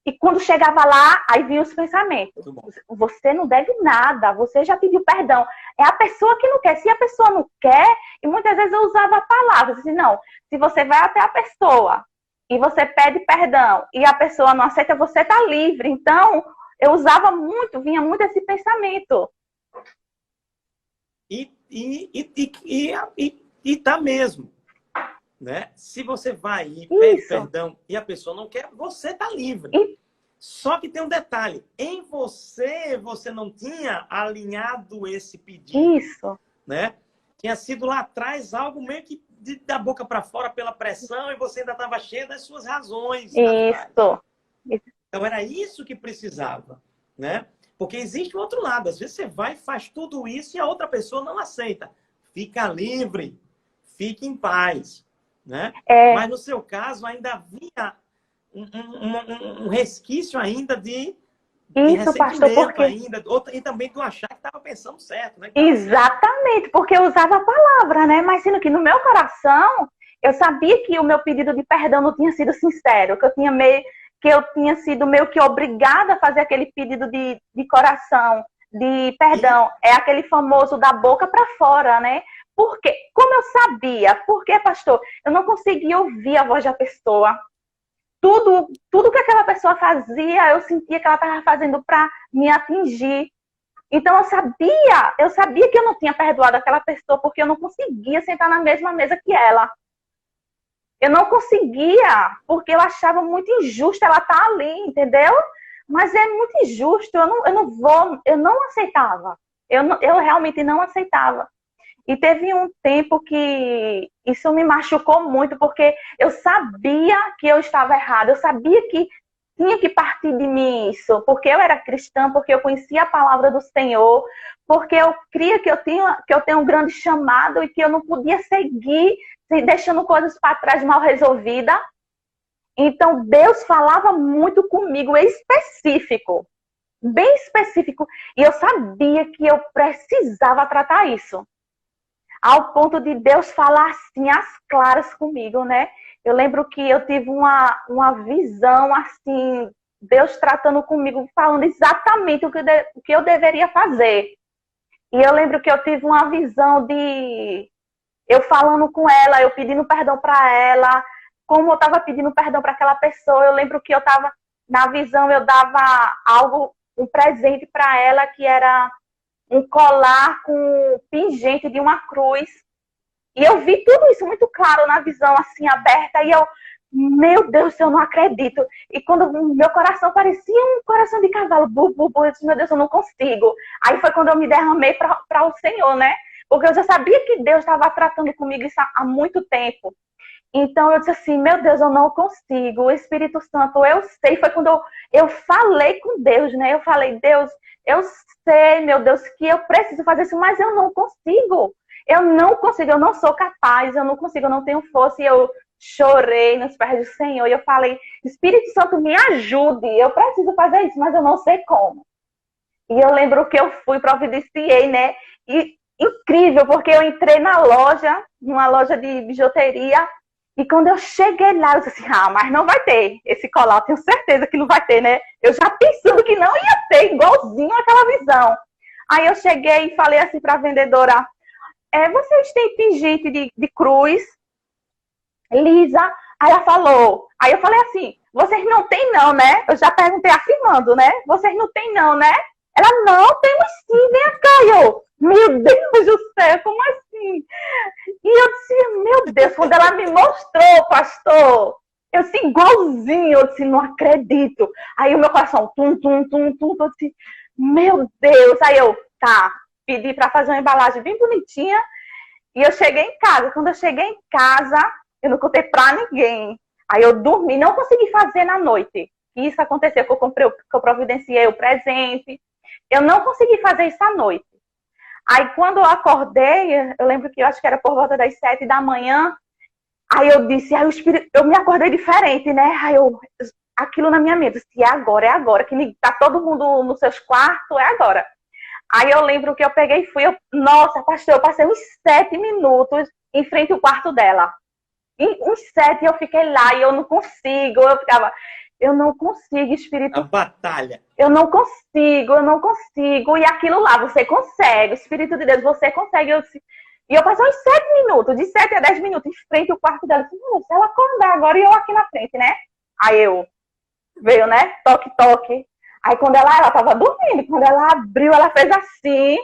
E quando chegava lá, aí vinham os pensamentos. Você não deve nada, você já pediu perdão. É a pessoa que não quer. Se a pessoa não quer, e muitas vezes eu usava palavras assim, não, se você vai até a pessoa e você pede perdão e a pessoa não aceita, você está livre. Então, eu usava muito, vinha muito esse pensamento.
E tá mesmo. Né? Se você vai e pede perdão e a pessoa não quer, você tá livre. Só que tem um detalhe. Em você não tinha alinhado esse pedido.
Isso.
Né? Tinha sido lá atrás algo meio que da boca para fora pela pressão e você ainda estava cheio das suas razões.
Isso.
Então era isso que precisava. Né? Porque existe o outro lado. Às vezes você vai e faz tudo isso e a outra pessoa não aceita. Fica livre. Fique em paz. Né? Mas no seu caso ainda havia um resquício ainda de
isso, pastor, porque
ainda, e também tu achar que estava pensando certo, né?
Exatamente, porque eu usava a palavra, né? Mas sendo que no meu coração eu sabia que o meu pedido de perdão não tinha sido sincero, que eu tinha sido meio que obrigada a fazer aquele pedido de coração, de perdão. É aquele famoso da boca para fora, né? Por quê? Como eu sabia? Porque, pastor, eu não conseguia ouvir a voz da pessoa. Tudo que aquela pessoa fazia, eu sentia que ela estava fazendo para me atingir. Então, eu sabia que eu não tinha perdoado aquela pessoa porque eu não conseguia sentar na mesma mesa que ela. Eu não conseguia, porque eu achava muito injusto ela estar ali, entendeu? Mas é muito injusto, eu não aceitava. Eu realmente não aceitava. E teve um tempo que isso me machucou muito, porque eu sabia que eu estava errada, eu sabia que tinha que partir de mim isso, porque eu era cristã, porque eu conhecia a palavra do Senhor, porque eu cria que eu tenho um grande chamado e que eu não podia seguir deixando coisas para trás mal resolvidas. Então Deus falava muito comigo, específico, bem específico, e eu sabia que eu precisava tratar isso. Ao ponto de Deus falar assim, às claras comigo, né? Eu lembro que eu tive uma visão, assim, Deus tratando comigo, falando exatamente o que eu deveria fazer. E eu lembro que eu tive uma visão de eu falando com ela, eu pedindo perdão para ela, como eu estava pedindo perdão para aquela pessoa. Eu lembro que eu estava, na visão, eu dava um presente para ela, que era um colar com pingente de uma cruz. E eu vi tudo isso muito claro na visão, assim, aberta. E eu, meu Deus, eu não acredito. E quando meu coração parecia um coração de cavalo, eu disse, meu Deus, eu não consigo. Aí foi quando eu me derramei para o Senhor, né? Porque eu já sabia que Deus estava tratando comigo isso há muito tempo. Então eu disse assim, meu Deus, eu não consigo. O Espírito Santo, eu sei. Foi quando eu falei com Deus, né? Eu falei, Deus, eu sei, meu Deus, que eu preciso fazer isso, mas eu não consigo. Eu não sou capaz, eu não consigo, eu não tenho força. E eu chorei nos pés do Senhor. E eu falei, Espírito Santo, me ajude. Eu preciso fazer isso, mas eu não sei como. E eu lembro que eu fui, providenciei, né? E incrível, porque eu entrei numa loja de bijuteria. E quando eu cheguei lá, eu disse assim, mas não vai ter esse colar, eu tenho certeza que não vai ter, né? Eu já pensando que não ia ter, igualzinho aquela visão. Aí eu cheguei e falei assim para a vendedora, vocês têm pingente de cruz lisa? Aí ela falou, aí eu falei assim, vocês não têm não, né? Eu já perguntei afirmando, né? Vocês não têm não, né? Ela, não, temos sim, vem cá, eu, meu Deus do céu, como assim? E eu disse, meu Deus, quando ela me mostrou, pastor, eu disse, igualzinho, eu disse, não acredito. Aí o meu coração, tum, eu disse, meu Deus. Aí eu, pedi para fazer uma embalagem bem bonitinha E eu cheguei em casa. Quando eu cheguei em casa, eu não contei pra ninguém. Aí eu dormi, não consegui fazer na noite. Isso aconteceu, que eu providenciei o presente. Eu não consegui fazer isso à noite. Aí quando eu acordei, eu lembro que eu acho que era por volta das 7 da manhã, aí eu disse, aí o espírito, eu me acordei diferente, né? Aí aquilo na minha mente, se é agora, que tá todo mundo nos seus quartos, é agora. Aí eu lembro que eu peguei e fui, nossa, pastor, eu passei uns 7 minutos em frente ao quarto dela. Uns 7 eu fiquei lá e eu não consigo, eu não consigo, espírito.
A batalha.
Eu não consigo. E aquilo lá, você consegue, Espírito de Deus, você consegue. E eu passei uns 7 minutos, de 7 a 10 minutos, em frente ao quarto dela. Eu disse, se ela acordar agora e eu aqui na frente, né? Aí veio, né? Toque, toque. Aí quando ela tava dormindo, quando ela abriu, ela fez assim.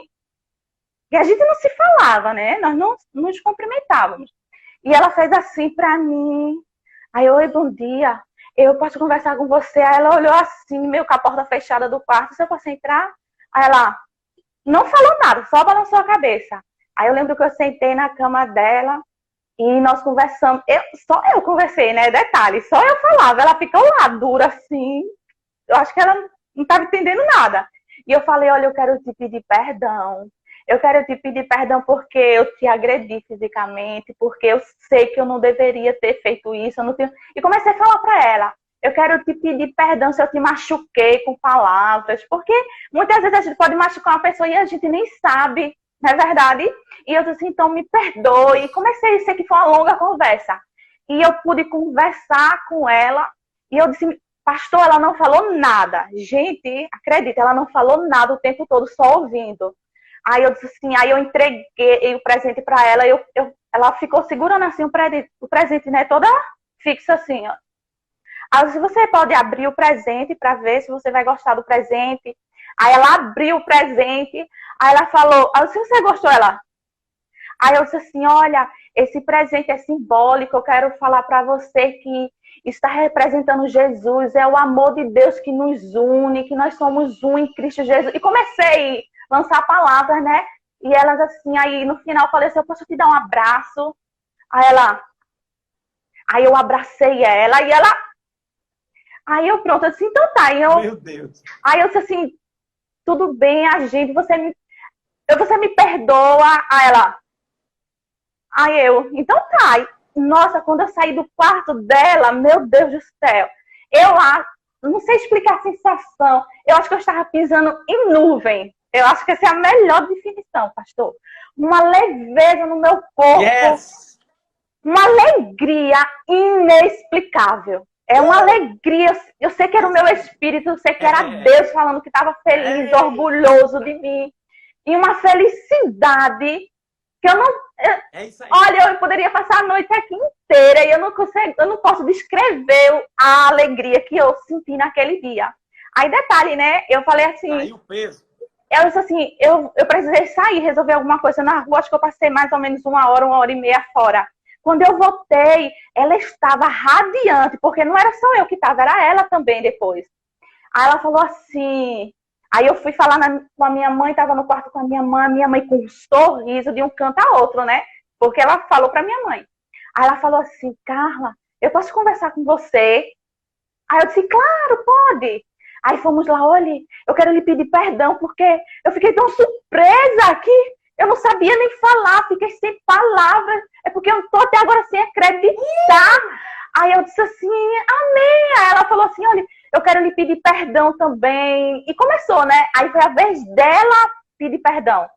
E a gente não se falava, né? Nós não nos cumprimentávamos. E ela fez assim pra mim. Aí, oi, bom dia. Eu posso conversar com você? Aí ela olhou assim, meio com a porta fechada do quarto. Se eu posso entrar? Aí ela não falou nada, só balançou a cabeça. Aí eu lembro que eu sentei na cama dela e nós conversamos. Só eu conversei, né? Detalhe, só eu falava. Ela ficou lá, dura assim. Eu acho que ela não estava entendendo nada. E eu falei, olha, eu quero te pedir perdão. Eu quero te pedir perdão porque eu te agredi fisicamente, porque eu sei que eu não deveria ter feito isso. Eu não tenho... E comecei a falar para ela, eu quero te pedir perdão se eu te machuquei com palavras, porque muitas vezes a gente pode machucar uma pessoa e a gente nem sabe, não é verdade? E eu disse assim, então me perdoe. E comecei a ser que foi uma longa conversa. E eu pude conversar com ela e eu disse, pastor, ela não falou nada. Gente, acredita, ela não falou nada o tempo todo, só ouvindo. Aí eu disse assim, aí eu entreguei o presente para ela, ela ficou segurando assim o presente, né, toda fixa assim, ó. Aí eu disse, você pode abrir o presente para ver se você vai gostar do presente. Aí ela abriu o presente, aí ela falou, aí eu disse, você gostou? Ela? Aí eu disse assim, olha, esse presente é simbólico, eu quero falar para você que está representando Jesus, é o amor de Deus que nos une, que nós somos um em Cristo Jesus. E comecei lançar palavras, né? E elas assim, aí no final eu falei assim, eu posso te dar um abraço? Aí eu abracei ela e ela, aí eu pronto, eu disse, então tá.
Meu Deus.
Aí eu disse assim, tudo bem, a gente, você me perdoa? Então tá. Nossa, quando eu saí do quarto dela, meu Deus do céu, eu lá, não sei explicar a sensação, eu acho que eu estava pisando em nuvem. Eu acho que essa é a melhor definição, pastor. Uma leveza no meu corpo.
Yes.
Uma alegria inexplicável. É uma alegria. Eu sei que era o meu espírito, eu sei que era Deus falando que estava feliz, orgulhoso de mim. E uma felicidade que eu não...
Isso aí.
Olha, eu poderia passar a noite aqui inteira e eu não posso descrever a alegria que eu senti naquele dia. Aí, detalhe, né? Eu falei assim...
Aí o peso.
Eu disse assim, eu precisei sair, resolver alguma coisa na rua, acho que eu passei mais ou menos uma hora e meia fora. Quando eu voltei, ela estava radiante, porque não era só eu que estava, era ela também depois. Aí ela falou assim, aí eu fui falar com a minha mãe, estava no quarto com a minha mãe com um sorriso de um canto a outro, né? Porque ela falou para minha mãe. Aí ela falou assim, Carla, eu posso conversar com você? Aí eu disse, claro, pode. Aí fomos lá, olha, eu quero lhe pedir perdão, porque eu fiquei tão surpresa que eu não sabia nem falar, fiquei sem palavras. É porque eu estou até agora sem acreditar. Aí eu disse assim, amém. Aí ela falou assim, olha, eu quero lhe pedir perdão também. E começou, né? Aí foi a vez dela pedir perdão.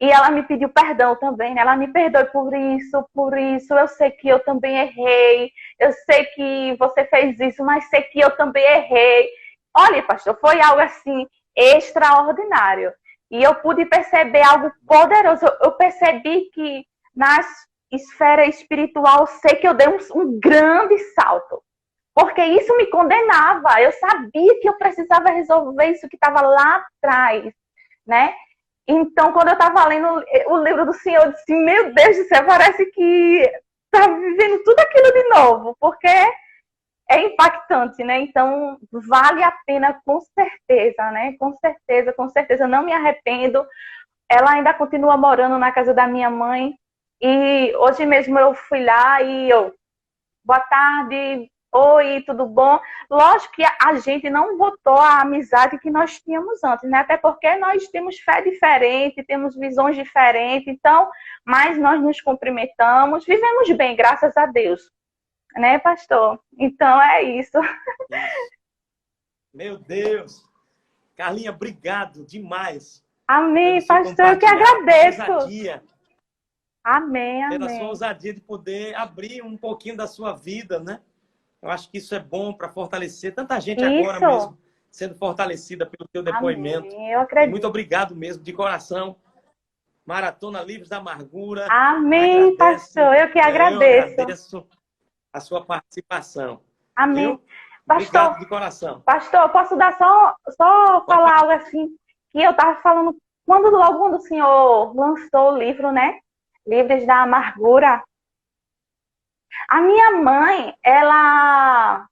E ela me pediu perdão também, né? Ela me perdoe por isso. Eu sei que eu também errei. Eu sei que você fez isso, mas sei que eu também errei. Olha, pastor, foi algo assim extraordinário. E eu pude perceber algo poderoso. Eu percebi que na esfera espiritual, eu sei que eu dei um grande salto. Porque isso me condenava. Eu sabia que eu precisava resolver isso que estava lá atrás, né? Então, quando eu estava lendo o livro do Senhor, eu disse, meu Deus do céu, parece que está vivendo tudo aquilo de novo. Porque é impactante, né? Então, vale a pena com certeza, né? Com certeza, não me arrependo. Ela ainda continua morando na casa da minha mãe. E hoje mesmo eu fui lá e boa tarde, oi, tudo bom? Lógico que a gente não botou a amizade que nós tínhamos antes, né? Até porque nós temos fé diferente, temos visões diferentes, então, mas nós nos cumprimentamos, vivemos bem, graças a Deus, né, pastor? Então é isso.
Meu Deus! Carlinha, obrigado demais pelo
Amém,
seu
pastor, eu que
compartilhar,
agradeço.
ousadia,
Amém,
pela sua
amém.
ousadia de poder abrir um pouquinho da sua vida, né? Eu acho que isso é bom para fortalecer tanta gente agora
Isso.
mesmo sendo fortalecida pelo teu depoimento.
Amém, eu
E muito
acredito.
obrigado mesmo, de coração. Maratona Livros da Amargura.
Amém,
Agradece,
pastor, eu que
né? Eu
agradeço.
agradeço a sua participação.
Amém.
Viu?
Pastor,
Obrigado de coração.
pastor, posso dar só
Pode
falar
falar.
algo assim? Que eu estava falando, logo quando o senhor lançou o livro, né? Livros da Amargura. A minha mãe, ela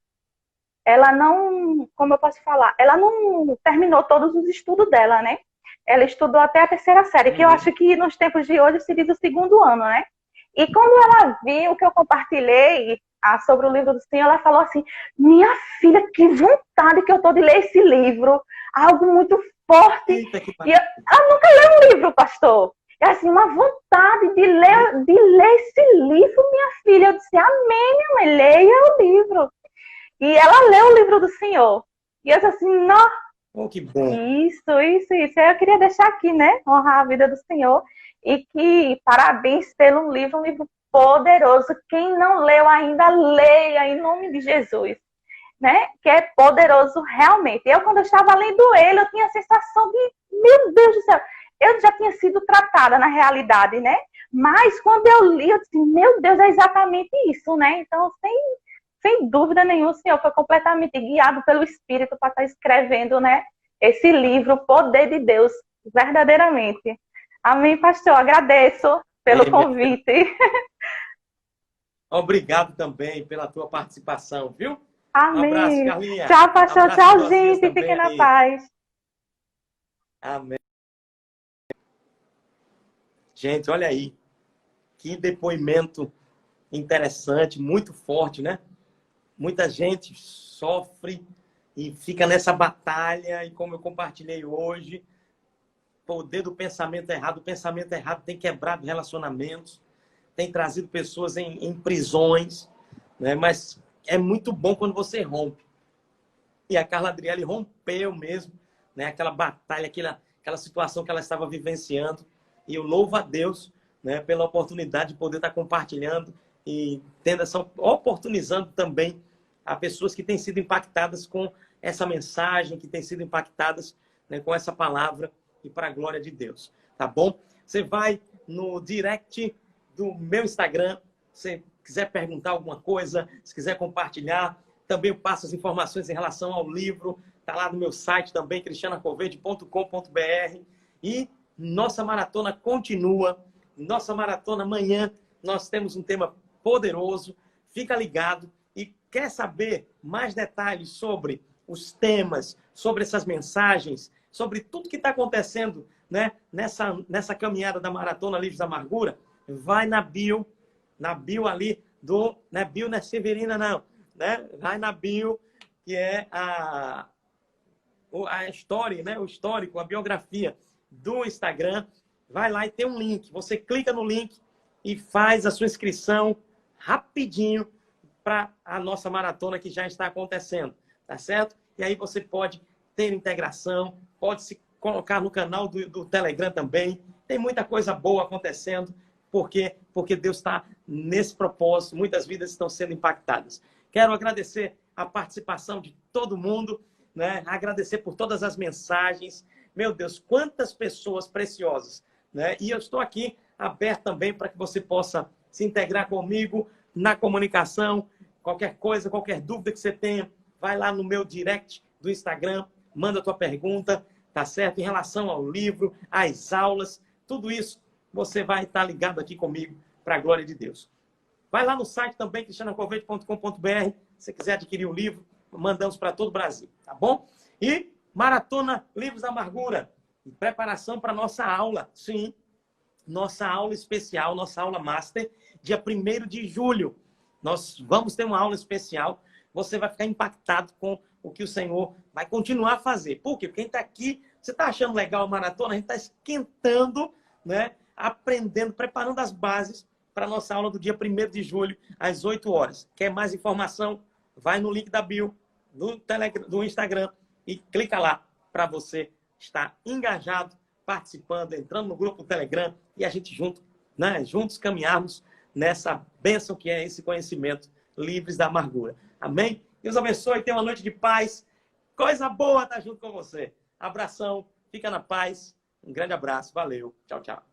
não, como eu posso falar, ela não terminou todos os estudos dela, né? Ela estudou até a terceira série, que eu acho que nos tempos de hoje se diz o segundo ano, né? E quando ela viu que eu compartilhei sobre o livro do Senhor, ela falou assim: minha filha, que vontade que eu tô de ler esse livro, algo muito forte.
Eita, que
E ela nunca leu um livro, pastor. É assim, uma vontade de ler esse livro, minha filha. Eu disse: amém, minha mãe, leia o livro. E ela leu o livro do Senhor. E eu disse assim: não,
oh, que bom.
isso. Eu queria deixar aqui, né? Honrar a vida do Senhor. E que parabéns pelo livro, um livro poderoso. Quem não leu ainda, leia em nome de Jesus. Né? Que é poderoso realmente. Quando eu estava lendo ele, eu tinha a sensação de, meu Deus do céu, eu já tinha sido tratada na realidade, né? Mas quando eu li, eu disse, meu Deus, é exatamente isso, né? Então, sem dúvida nenhuma, o Senhor foi completamente guiado pelo Espírito para estar escrevendo, né? Esse livro, o Poder de Deus, verdadeiramente. Amém, pastor. Agradeço pelo convite.
Obrigado também pela tua participação, viu?
Amém.
Um abraço, Carlinha.
Tchau, pastor.
Abraço
Tchau, gente. Fiquem na paz.
Amém. Gente, olha aí. Que depoimento interessante, muito forte, né? Muita gente sofre e fica nessa batalha, e como eu compartilhei hoje, poder do pensamento errado. O pensamento errado tem quebrado relacionamentos, tem trazido pessoas em prisões, né? Mas é muito bom quando você rompe. E a Carla Adriele rompeu mesmo, né? Aquela batalha, aquela situação que ela estava vivenciando. E eu louvo a Deus, né, pela oportunidade de poder estar compartilhando e oportunizando também a pessoas que têm sido impactadas com essa mensagem, que têm sido impactadas, né, com essa palavra, e para a glória de Deus. Tá bom? Você vai no direct do meu Instagram, se quiser perguntar alguma coisa, se quiser compartilhar, também eu passo as informações em relação ao livro, tá lá no meu site também, cristianacoverde.com.br. E nossa maratona continua. Nossa maratona amanhã, nós temos um tema poderoso. Fica ligado. E quer saber mais detalhes sobre os temas, sobre essas mensagens, sobre tudo que está acontecendo, né, nessa caminhada da Maratona Livros da Amargura? Vai na bio ali do... Não é bio, não é Severina, não. Né? Vai na bio, que é a história, né? O histórico, a biografia do Instagram. Vai lá e tem um link. Você clica no link e faz a sua inscrição rapidinho para a nossa maratona que já está acontecendo. Tá certo? E aí você pode ter integração, pode se colocar no canal do Telegram também. Tem muita coisa boa acontecendo. Por quê? Porque Deus está nesse propósito. Muitas vidas estão sendo impactadas. Quero agradecer a participação de todo mundo, né? Agradecer por todas as mensagens. Meu Deus, quantas pessoas preciosas, né? E eu estou aqui aberto também para que você possa se integrar comigo na comunicação. Qualquer coisa, qualquer dúvida que você tenha, vai lá no meu direct do Instagram, manda a tua pergunta, tá certo? Em relação ao livro, às aulas, tudo isso, você vai estar ligado aqui comigo para a glória de Deus. Vai lá no site também, cristianacoverde.com.br. Se você quiser adquirir o livro, mandamos para todo o Brasil, tá bom? E Maratona Livros da Amargura, em preparação para a nossa aula. Sim,
nossa aula especial, nossa aula master, dia 1º de julho. Nós vamos ter uma aula especial. Você vai ficar impactado com o que o Senhor vai continuar a fazer. Por quê? Porque quem está aqui, você está achando legal a maratona? A gente está esquentando, né? Aprendendo, preparando as bases para a nossa aula do dia 1º de julho, às 8 horas. Quer mais informação? Vai no link da bio, do Instagram e clica lá para você estar engajado, participando, entrando no grupo do Telegram e a gente juntos caminharmos nessa bênção que é esse conhecimento, livres da amargura. Amém? Deus abençoe, tenha uma noite de paz. Coisa boa estar junto com você. Abração, fica na paz. Um grande abraço, valeu. Tchau, tchau.